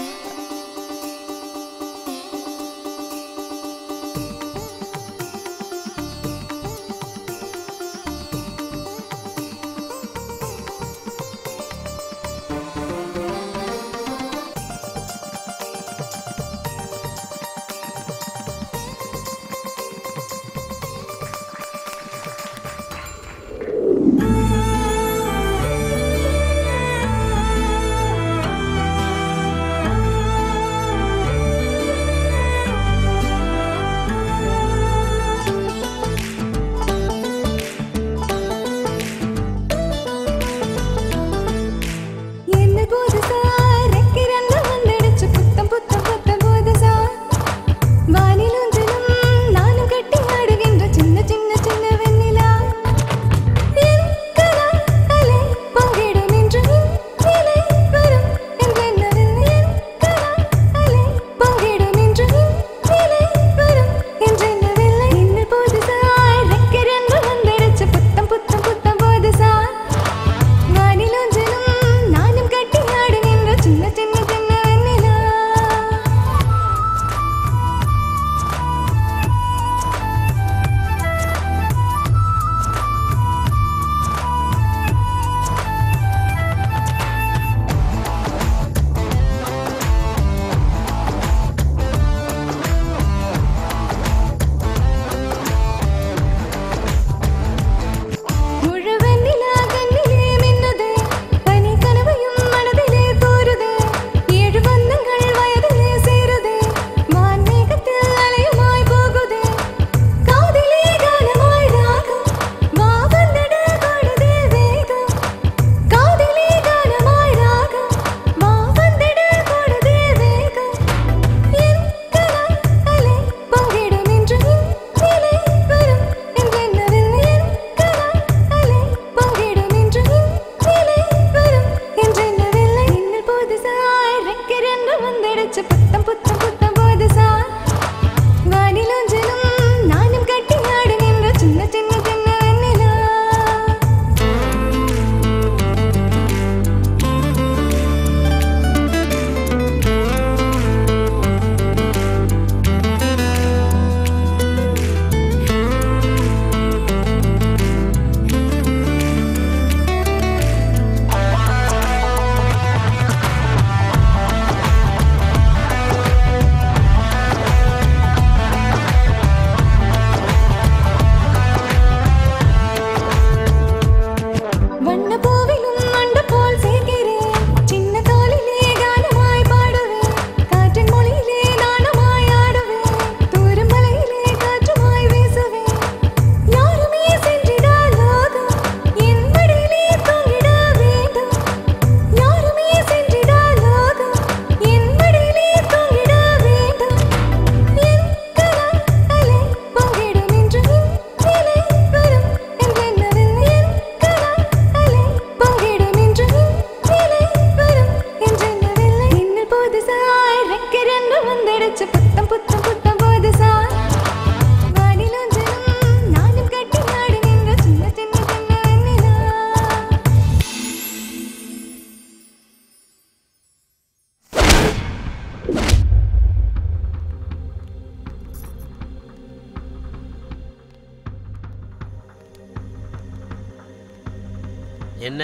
என்ன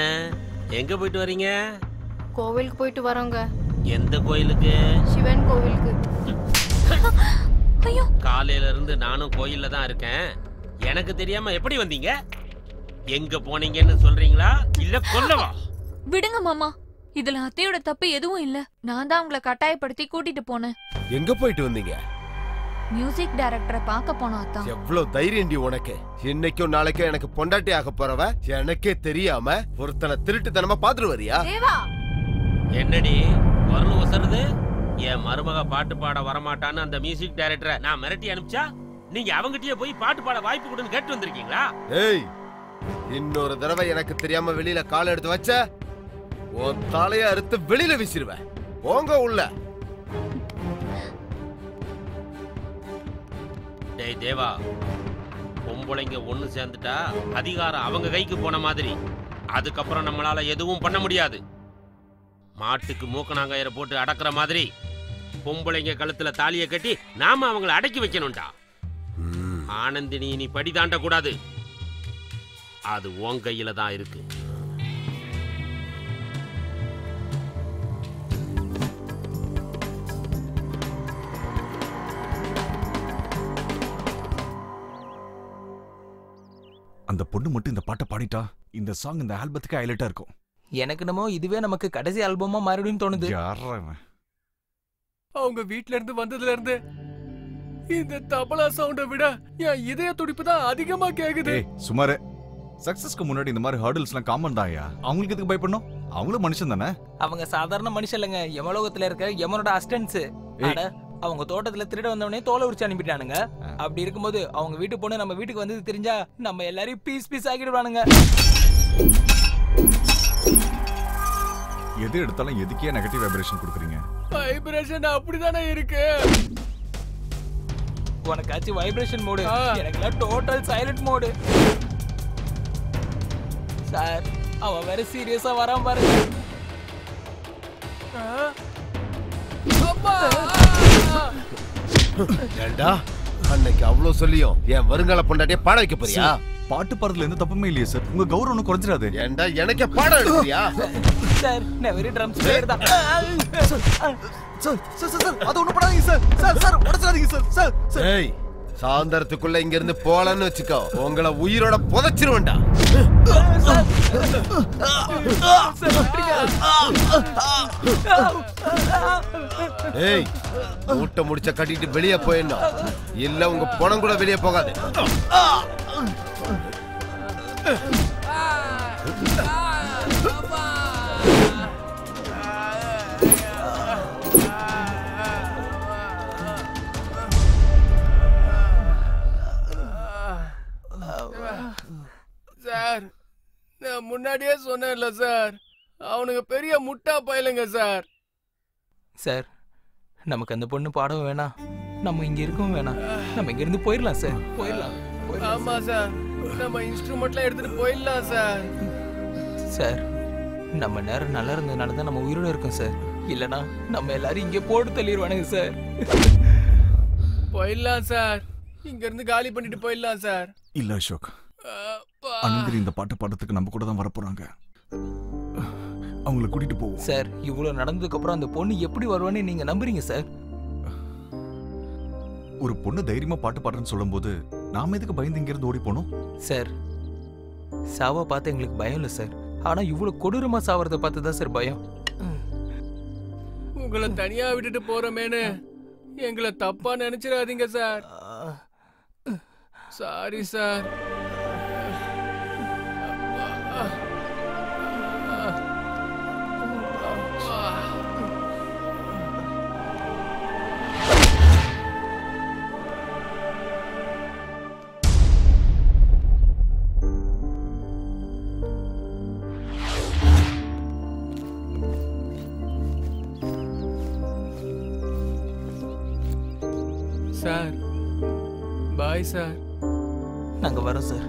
எங்க போயிட்டு வரீங்க? கோவிலுக்கு போயிட்டு வரோங்க. எந்த கோயிலுக்கு? சிவன் கோவிலுக்கு. ஐயோ, காலையில இருந்து நானும் கோயில்ல தான் இருக்கேன். எனக்கு தெரியாம எப்படி வந்தீங்க? எங்க போனீங்கன்னு சொல்றீங்களா இல்ல கொல்லவா? விடுங்க மாமா, இதுல அத்தையோட தப்பு எதுவும் இல்ல. நான் தான் உங்களை கட்டாயப்படுத்தி கூட்டிட்டு போனேன். எங்க போயிட்டு வந்தீங்க? மியூசிக் டைரக்டரை பார்க்க போனோம் அத்தா. எவ்வளவு தைரியம்டி உனக்கு! இன்னைக்கும் நாளைக்கும் எனக்கு பொண்டாட்டி ஆக போறவ எனக்கே தெரியாம ஒருத்தனை திருட்டுத்தனமா பாத்துட்டு வரியா? தேவா, என்னடி வரல ஒசருது? என் மருமக பாட்டு பாட வரமாட்டான்னு அந்த மியூசிக் டைரக்டரை நான் மிரட்டி அனுப்பிச்சா நீங்க அவங்கிட்டயே போய் பாட்டு பாட வாய்ப்பு கொடுன்னு கேட்டு வந்திருக்கீங்களா? ஏய், இன்னொரு தடவை எனக்கு தெரியாம வெளியில கால் எடுத்து வச்ச உன் தலைய அறுத்து வெளியில வீசிடுவேன். போங்க உள்ள. டேய் தேவா, பொம்பளைங்க ஒண்ணு சேர்ந்துட்டா அதிகாரம் அவங்க கைக்கு போன மாதிரி. அதுக்கப்புறம் நம்மளால எதுவும் பண்ண முடியாது. மாட்டுக்கு மூக்கணாங்கயிற போட்டு அடக்குற மாதிரி பொம்பளைங்க கழுத்துல தாலியை கட்டி நாம அவங்களை அடக்கி வைக்கணும்டா. ஆனந்தினி நீ படி தாண்ட கூடாது. அது உன் கையில தான் இருக்கு. அந்த பொண்ணு மட்டும் இந்த பாட்டை பாடிட்டா இந்த சாங் இந்த ஆல்பத்துக்கு ஹைலைட்டா இருக்கும். எனக்கு என்னமோ இதுவே நமக்கு கடைசி ஆல்பமா மாறிடும் தோணுது. அவங்க வீட்ல இருந்து வந்ததுல இருந்து இந்த தபலா சவுண்ட விட என் இதய துடிப்பு தான் அதிகமா கேக்குது. சுமாரு சக்சஸ்க்கு முன்னாடி இந்த மாதிரி ஹர்டில்ஸ்லாம் காமன் தான்யா. அவங்களுக்கு எதுக்கு பயப்படணும்? அவங்களும் மனுஷன் தானே. அவங்க சாதாரண மனுஷன் இல்லைங்க, யமலோகத்துல இருக்க யமனோட அசிஸ்டன்ட்ஸ். அவங்க தோட்டத்துல திருட வந்தவனே தோலை உரிச்சு அனுப்பிட்டானுங்க. அப்படி இருக்கும்போது அவங்க வீட்டு பொண்ணு நம்ம வீட்டுக்கு வந்தது தெரிஞ்சா நம்ம எல்லாரையும் பீஸ் பீஸ் ஆக்கிடுவானுங்க. எது எடுத்தாலும் எதுக்கே நெகட்டிவ் வைப்ரேஷன் கொடுக்குறீங்க? வைப்ரேஷன் அப்படிதானே இருக்கு. உனக்காச்சு வைப்ரேஷன் மோடு, எனக்குலாம் டோட்டல் சைலண்ட் மோடு. சார் அவன் வேற சீரியஸா வரான் பாருங்க. ஏண்டா அன்னைக்கு அவ்வளவு சொல்லியும் என் வருங்கால பொண்டாட்டிய பாட வைக்க போறியா? பாட்டு பாடுறதுல எந்த தப்புமே இல்லையே சார். உங்க கௌரவம் ஒன்றும் குறைஞ்சிடாது. ஏண்டா எனக்கே பாடம் எடுக்கிறியா? சார் நான் வெரி ட்ரம்ஸ் பிளேயர் தான். சார் அது ஒண்ணும் பண்ணாதீங்க சார். Sir உடைச்சாதீங்க sir. ஏய் சாயந்தரத்துக்குள்ள இங்க இருந்து போலன்னு வச்சுக்கோ, உங்களை உயிரோட புதைச்சிருவேன்டா. ஏய் மூட்டை முடிச்ச கட்டிட்டு வெளியே போயிடணும், இல்ல உங்க பணம் கூட வெளியே போகாது. சார் நான் முன்னாடியே சொன்னேன்ல சார், அவனுங்க பெரிய முட்டா பயலுங்க சார். சார் நமக்கு அந்த பொண்ணு பாடவும் வேணாம், நம்ம இங்க இருக்கவும் வேணாம், நம்ம இங்க இருந்து போயிடலாம் சார். போயிடலாம். ஆமா சார், நம்ம இன்ஸ்ட்ருமெண்ட்லாம் எடுத்துட்டு போயிடலாம் சார். சார் நம்ம நேரம் நல்லா இருந்ததுனால தான் நம்ம உயிரோட இருக்கோம் சார். இல்லனா நம்ம எல்லாரும் இங்கே போட்டு தள்ளிடுவானுங்க சார். போயிடலாம் சார், இங்க இருந்து காலி பண்ணிட்டு போயிடலாம் சார். இல்ல அசோக், அனந்திரி இந்த பாட்டு பாடுறதுக்கு நம்ம கூட தான் வரப்போறாங்க. அவங்கள கூட்டிட்டு போவோம் சார். இவ்வளவு நடந்ததுக்கு அப்புறம் அந்த பொண்ணு எப்படி வருவான்னு நீங்க நம்புறீங்க சார்? ஒரு பொண்ணு தைரியமா பாட்டு பாடுறேன்னு சொல்லும் போது நாம எதுக்கு பயந்து இங்க இருந்து ஓடி போனோம்? சார் சாவா பார்த்து எங்களுக்கு பயம் இல்லை சார், ஆனா இவ்வளவு கொடூரமா சாவறத பார்த்து தான் சார் பயம். உங்களை தனியா விட்டுட்டு போறமேனு எங்களை தப்பா நினைச்சிடாதீங்க sir. Sorry sir. Sir bye sir. நாங்க வரோம் சார்.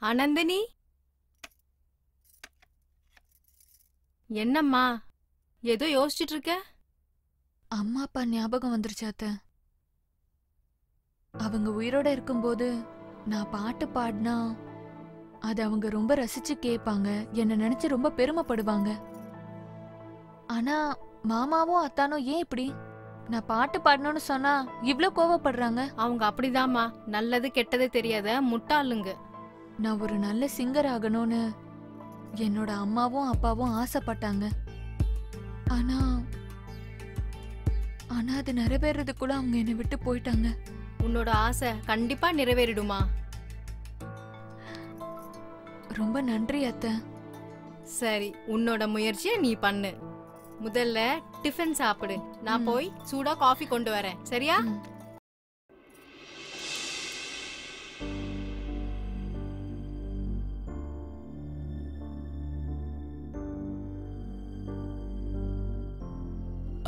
அனந்தினி என்னம்மா ஏதோ யோசிச்சுட்டு இருக்க? அம்மா அப்பா ஞாபகம் வந்துருச்சு அத்தை. அவங்க உயிரோட இருக்கும்போது நான் பாட்டு பாடினா அது அவங்க ரொம்ப ரசிச்சு கேட்பாங்க, என்ன நினைச்சு ரொம்ப பெருமைப்படுவாங்க. ஆனா மாமாவும் அத்தானும் ஏன் இப்படி நான் பாட்டு பாடணும்னு சொன்னா இவ்ளோ கோவப்படுறாங்க? அவங்க அப்படிதாம்மா, நல்லது கெட்டது தெரியாத முட்டாளுங்க. நான் ஒரு நல்ல சிங்கர் ஆகணும்னு என்னோட அம்மாவும் அப்பாவும் ஆசைப்பட்டாங்க. ஆனா ஆனா அது நிறைவேறதுக்குள்ள அவங்க என்னை விட்டு போயிட்டாங்க. உன்னோட ஆசை கண்டிப்பா நிறைவேறிடுமா? ரொம்ப நன்றி அத்தை. சரி, உன்னோட முயற்சியை நீ பண்ணு. முதல்ல டிஃபன் சாப்பிடு, நான் போய் சூடா காஃபி கொண்டு வரேன். சரியா?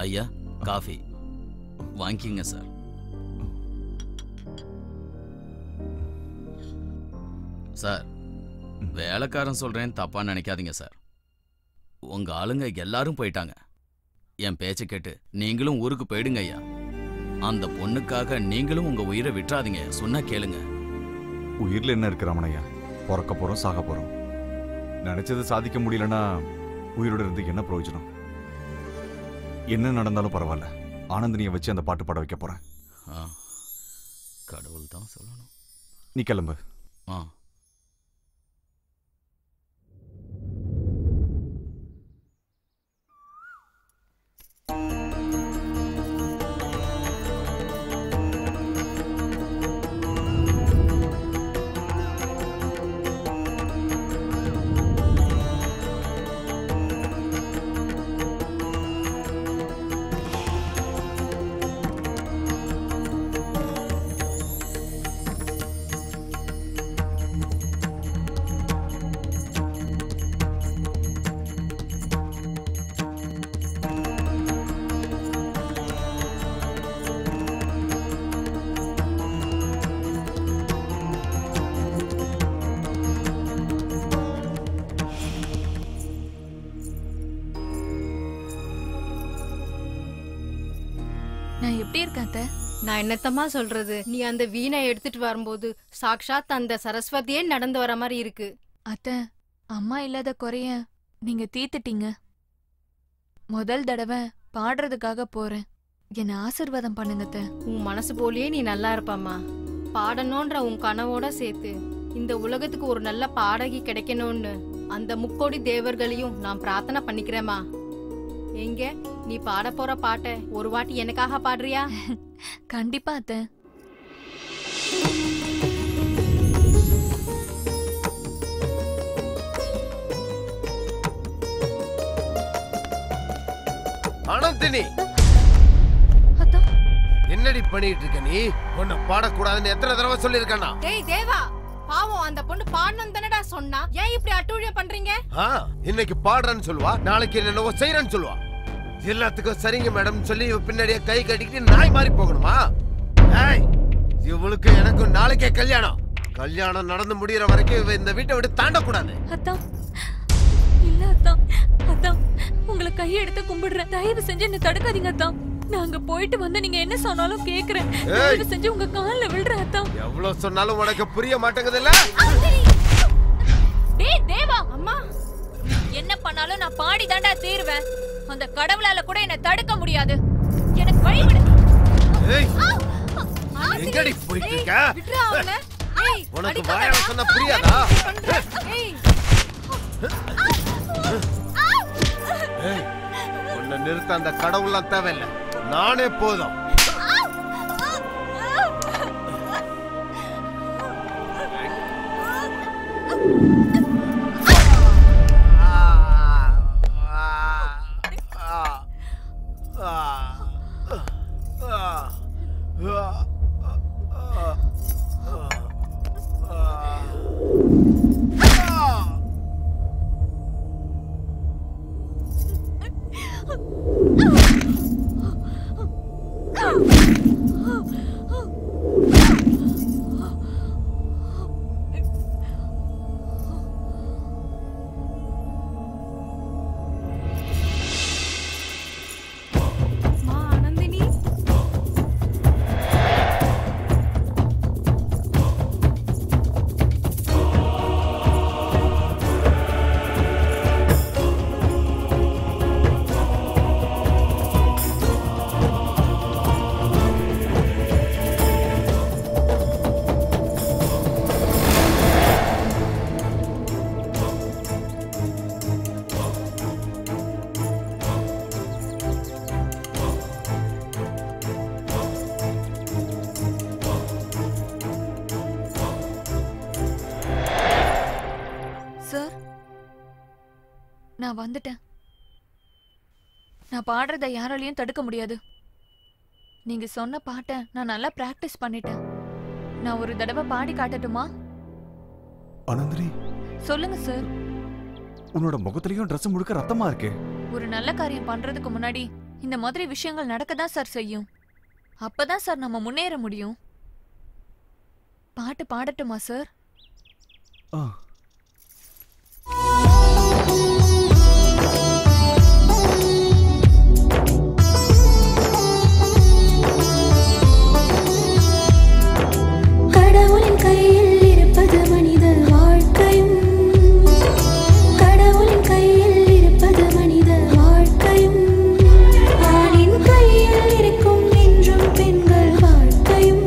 ஐயா காஃபி வாங்கிக்கிங்க சார். சார் வேலைக்காரன் சொல்றேன் தப்பா நினைக்காதீங்க சார். உங்க ஆளுங்க எல்லாரும் போயிட்டாங்க. என் பேச்சை கேட்டு நீங்களும் ஊருக்கு போயிடுங்க ஐயா. அந்த பொண்ணுக்காக நீங்களும் உங்க உயிரை விட்டுறாதீங்க. சொன்னா கேளுங்க. உயிரில் என்ன இருக்கு ரமணையா? பிறக்க போறோம், சாக போறோம். நினைச்சது சாதிக்க முடியலன்னா உயிரோட இருந்து என்ன பிரயோஜனம்? என்ன நடந்தாலும் பரவாயில்ல, ஆனந்தினியை வச்சு அந்த பாட்டு பாட வைக்க போறேன். கடவுள் தான் சொல்லணும். நீ கிளம்பு. நான் எப்படி இருக்கேன் அத்தை? நான் என்னத்தம்மா சொல்றது, நீ அந்த வீணை எடுத்துட்டு வரும்போது சாக்ஷாத் அந்த சரஸ்வதியே நடந்து வர மாதிரி இருக்கு. அத்தை, அம்மா இல்லாத குறைய நீங்க தீர்த்துட்டீங்க. முதல் தடவை பாடுறதுக்காக போறேன். என்ன ஆசீர்வாதம் பண்ணுங்க அத்தை. உன் மனசு போலயே நீ நல்லா இருப்பம்மா. பாடணும்ன்ற உன் கனவோட சேர்த்து இந்த உலகத்துக்கு ஒரு நல்ல பாடகி கிடைக்கணும்னு அந்த முக்கோடி தேவர்களையும் நான் பிரார்த்தனை பண்ணிக்கிறேம்மா. எங்க நீ பாட போற பாட்டை ஒரு வாட்டி எனக்காக பாடுறியா? கண்டிப்பா அத்தை. ஆனந்தினி, என்னடி பண்ணிட்டு இருக்க நீ? உன்னை பாடக்கூடாதுன்னு எத்தனை தடவை சொல்லிருக்கேன்னா? டேய் தேவா, பாவம் அந்த பொண்ணு பாடணும் தானடா சொன்னா. ஏன் இப்படி அட்டூழியம் பண்றீங்க? இன்னைக்கு பாடுறேன்னு சொல்லுவா, நாளைக்கு என்னவோ செய்யறேன்னு சொல்லுவா. எல்லாத்துக்கும் சரிங்க மேடம் சொல்லி பின்னாடியே கை கட்டிக்கிட்டு நாய் மாதிரி போகணுமா? இவளுக்கு எனக்கும் நாளைக்கே கல்யாணம். கல்யாணம் நடந்து முடியற வரைக்கும் இவ இந்த வீட்டை விட்டு தாண்டக்கூடாது. அத்தா இல்ல அத்தா, அத்தா உங்களை கையெடுத்து கும்பிடுறேன். தயவு செஞ்சு என்ன தடுக்காதீங்க அத்தா. நாங்க போயிட்டு வந்து நீங்க என்ன சொன்னாலும் கேக்குறேன். தயவு செஞ்சு உங்க கால்ல விழுறேன் அத்தா. எவ்வளவு சொன்னாலும் உனக்கு புரிய மாட்டேங்குதுல்ல? டேய் தேவா, அம்மா என்ன பண்ணாலும் நான் பாடி தாண்டா தீருவேன். அந்த கடவுளால கூட என்ன தடுக்க முடியாது. எனக்கு வழி விடு. எங்கடி போயிட்டு இருக்க? உனக்கு வாயால சொன்னா புரியாதா? உன்னை நிறுத்த அந்த கடவுள்லாம் தேவையில்லை, நானே போதும். நான் வந்துட்டேன். நான் பாடுறத யாராலையும் தடுக்க முடியாது. நீங்க சொன்ன பாட்டை நான் நல்லா பிராக்டிஸ் பண்ணிட்டேன். நான் ஒரு தடவை பாடி காட்டட்டுமா? ஆனந்தினி, சொல்லுங்க சார். உன்னோட முகத்திலயும் Dress முழுக்க ரத்தமா இருக்கு. ஒரு நல்ல காரியம் பண்றதுக்கு முன்னாடி இந்த மாதிரி விஷயங்கள் நடக்க தான் சார் செய்யும். அப்பதான் சார் நம்ம முன்னேற முடியும். பாட்டு பாடட்டுமா சார்? கடவுளின் கையில் இருப்பது மனித வாழ்க்கையும், கடவுளின் கையில் இருப்பது மனித வாழ்க்கையும், ஆணின் கையில் இருக்கும் என்றும் பெண்கள் வாழ்க்கையும்.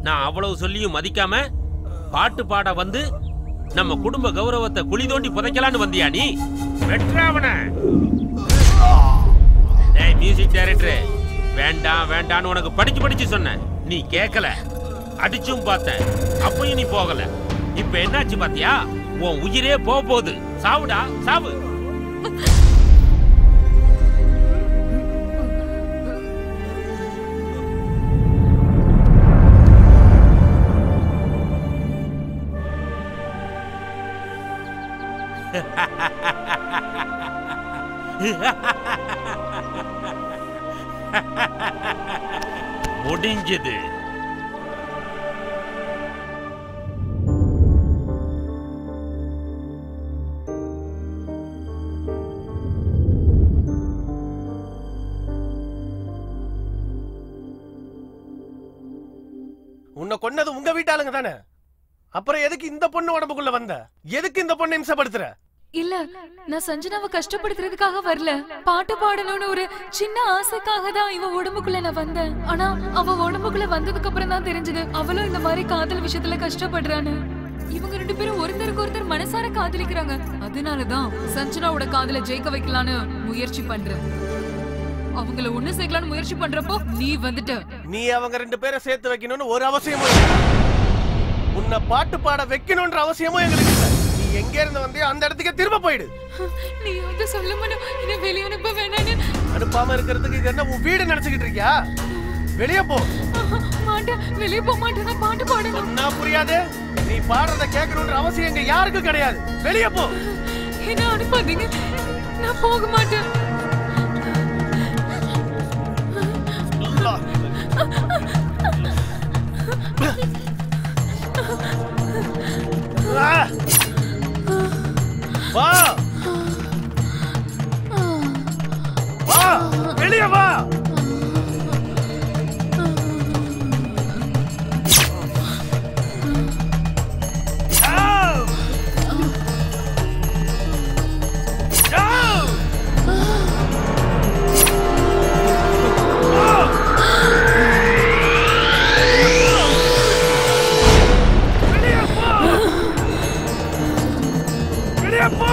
நான் அவ்வளவு சொல்லியும் மதிக்காம பாட்டு பாட வந்து நம்ம குடும்ப கௌரவத்தை குழி தோண்டி புதைக்கலான்னு வந்தியா நீ? வெற்றாவன மியூசிக் டைரக்டர், வேண்டாம் வேண்டான்னு உனக்கு படிச்சு சொன்னேன், நீ கேட்கல. அடிச்சும் பார்த்தேன், அப்பயும் நீ போகல. இப்ப என்னாச்சு பாத்தியா? உன் உயிரே போகுது. சாவுடா சாவு. முடிஞ்சது. உன்னை கொன்னது உங்க வீட்டாளுங்க தானே? அப்புறம் எதுக்கு இந்த பொண்ணு உடம்புக்குள்ள வந்த? எதுக்கு இந்த பொண்ணை இம்சப்படுத்துற? இல்ல, நான் சஞ்சனாவை கஷ்டப்படுத்துறதுக்காக வரல. பாட்டு பாடணும்னு ஒரு சின்ன ஆசைக்காக தான் இவ உடம்புக்குள்ள நான் வந்தேன். ஆனா அவ உடம்புக்குள்ள வந்ததுக்கு அப்புறம் தான் தெரிஞ்சது அவளும் இந்த மாதிரி காதல் விஷயத்துல கஷ்டப்படுறான்னு. இவங்க ரெண்டு பேரும் ஒருத்தருக்கு ஒருத்தர் மனசார காதலிக்கிறாங்க. அதனாலதான் சஞ்சனாவோட காதலை ஜெயிக்க வைக்கலான்னு முயற்சி பண்றேன். அவங்கள ஒண்ணு சேர்க்கலான்னு முயற்சி பண்றப்போ நீ வந்துட்ட. நீ அவங்க ரெண்டு பேரை சேர்த்து வைக்கணும்னு ஒரு அவசியமும் இல்லை. உன்னை பாட்டு பாட வைக்கணும்ன்ற அவசியமும் எங்களுக்கு இல்லை. நீ எங்க இருந்து வந்தியோ அந்த இடத்துக்கு திரும்ப போயிடு. நீ வந்து சொல்ல மாட்டேன், என்ன வெளியே அனுப்ப வேணான்னு. அனுப்பாம இருக்கிறதுக்கு இது என்ன உன் வீடு நினைச்சுக்கிட்டு இருக்கியா? வெளியே போ. மாட்டேன், வெளியே போக மாட்டேன். நான் பாட்டு பாடணும். சொன்னா புரியாது. நீ பாடுறத கேட்கணும்ன்ற அவசியம் இங்க யாருக்கும் கிடையாது. வெளியே போ. என்ன அனுப்பாதீங்க, நான் போக மாட்டேன். வா வா, வெளியே வா. வெளியே போ.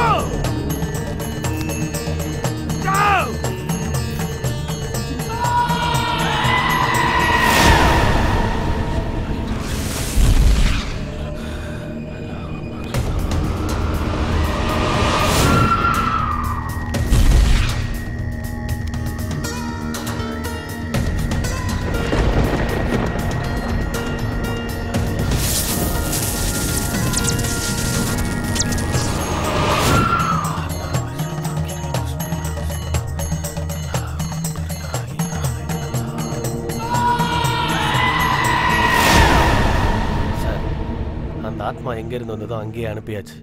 அம்மா எங்க இருந்து வந்ததோ அங்கேயே அனுப்பியாச்சு.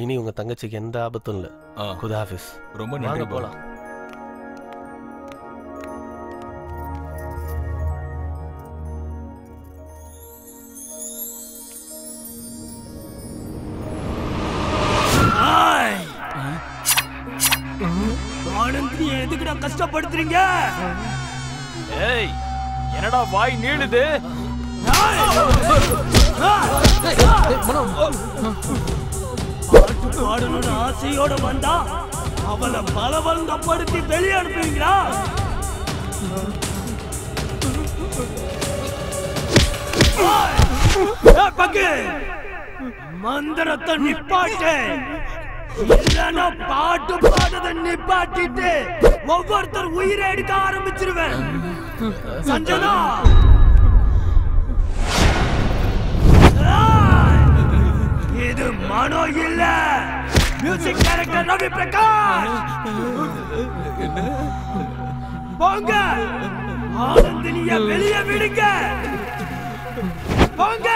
இனி உங்க தங்கச்சிக்கு எந்த ஆபத்தும் இல்ல. குதாஃபிஸ். ரொம்ப நன்றி. போலாம். ஆனந்தி எதுக்குடா கஷ்டப்படுத்துறீங்க? ஏய் என்னடா வாய் நீளுது? பாடணும்னு ஆசையோட வந்தா அவளை பலவந்தப்படுத்தி வெளியே அனுப்புவீங்களா? பக்கு மந்திரத்தை நிப்பாட்டு, இல்லைன்னா பாட்டு பாடுறதை நிப்பாட்டிட்டு ஒவ்வொருத்தர் உயிரை எடுக்க ஆரம்பிச்சிருவேன். சஞ்சனா இது மனோ இல்ல, மியூசிக் டைரக்டர் ரவி பிரகாஷ். போங்க, ஆனந்தினிய வெளியே விடுங்க. போங்க.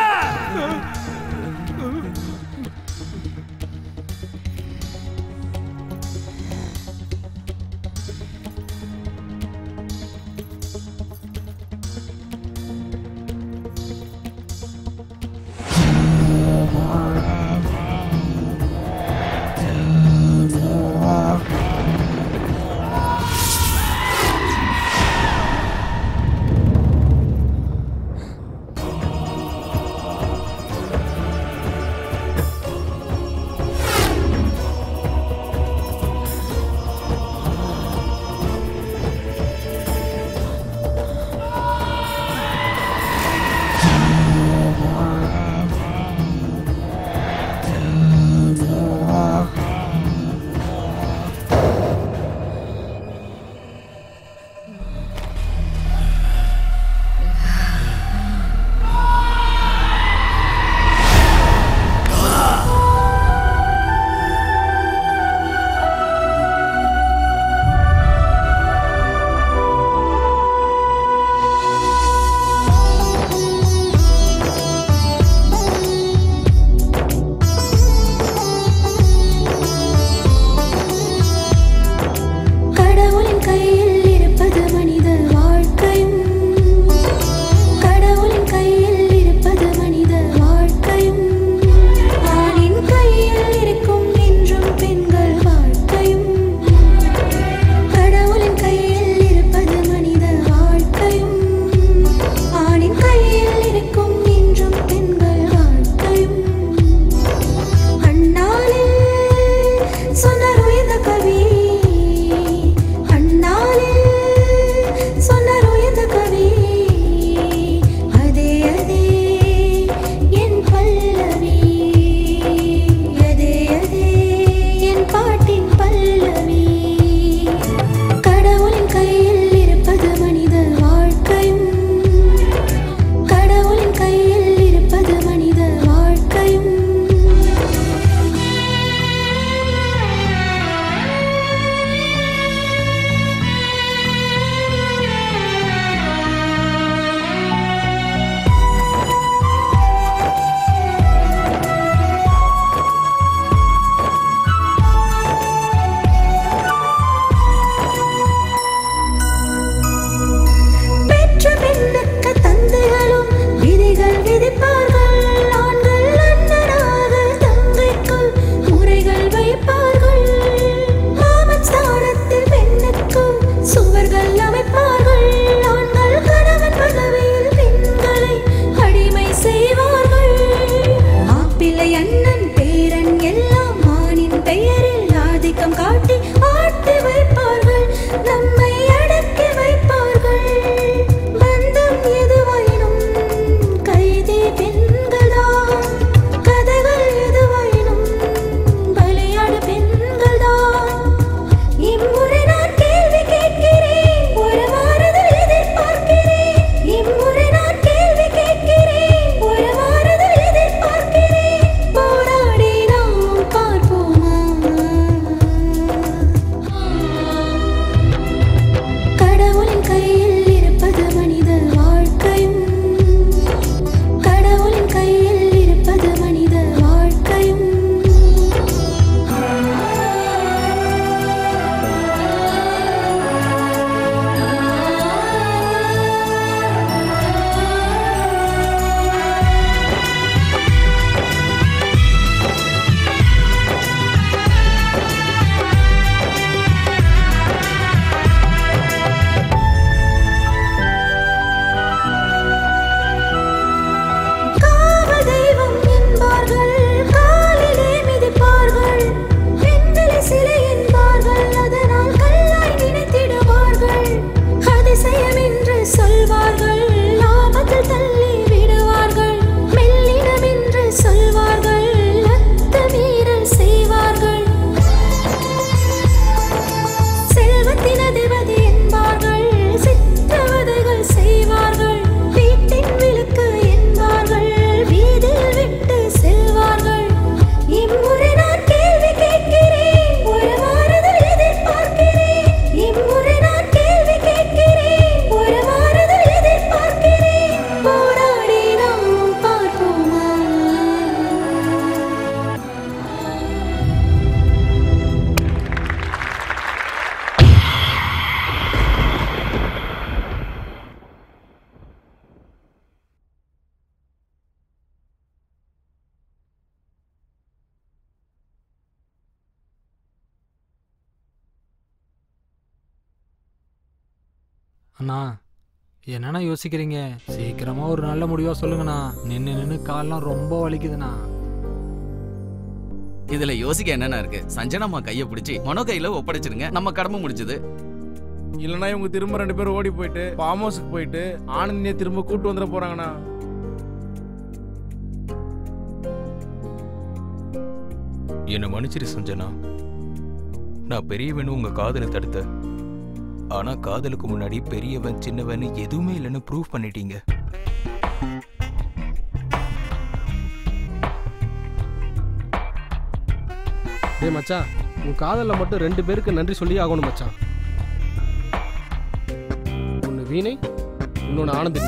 அண்ணா என்னண்ணா யோசிக்கிறீங்க? சீக்கிரமா ஒரு நல்ல முடிவா சொல்லுங்கண்ணா. நின்று கால்லாம் ரொம்ப வலிக்குதுண்ணா. இதுல யோசிக்க என்னென்ன இருக்கு? சஞ்சனாமா கையை பிடிச்சி மனோ கையில ஒப்படைச்சிருங்க, நம்ம கடமை முடிச்சது. இல்லைன்னா இவங்க திரும்ப 2 பேரும் ஓடி போயிட்டு ஃபார்ம் ஹவுஸுக்கு போயிட்டு ஆனந்தியை திரும்ப கூட்டு வந்துட போறாங்கண்ணா. என்னை மன்னிச்சிரு சஞ்சனா. நான் பெரியவனு உங்க காதலை தடுத்த. ஆனா காதலுக்கு முன்னாடி பெரியவன் சின்னவன் எதுவுமே இல்லைன்னு ப்ரூவ் பண்ணிட்டீங்க. டேய் மச்சான், உன் காதலில் மட்டும் 2 பேருக்கு நன்றி சொல்லி ஆகணும் மச்சான். ஒன்று வீணை, இன்னொன்று ஆனந்தி.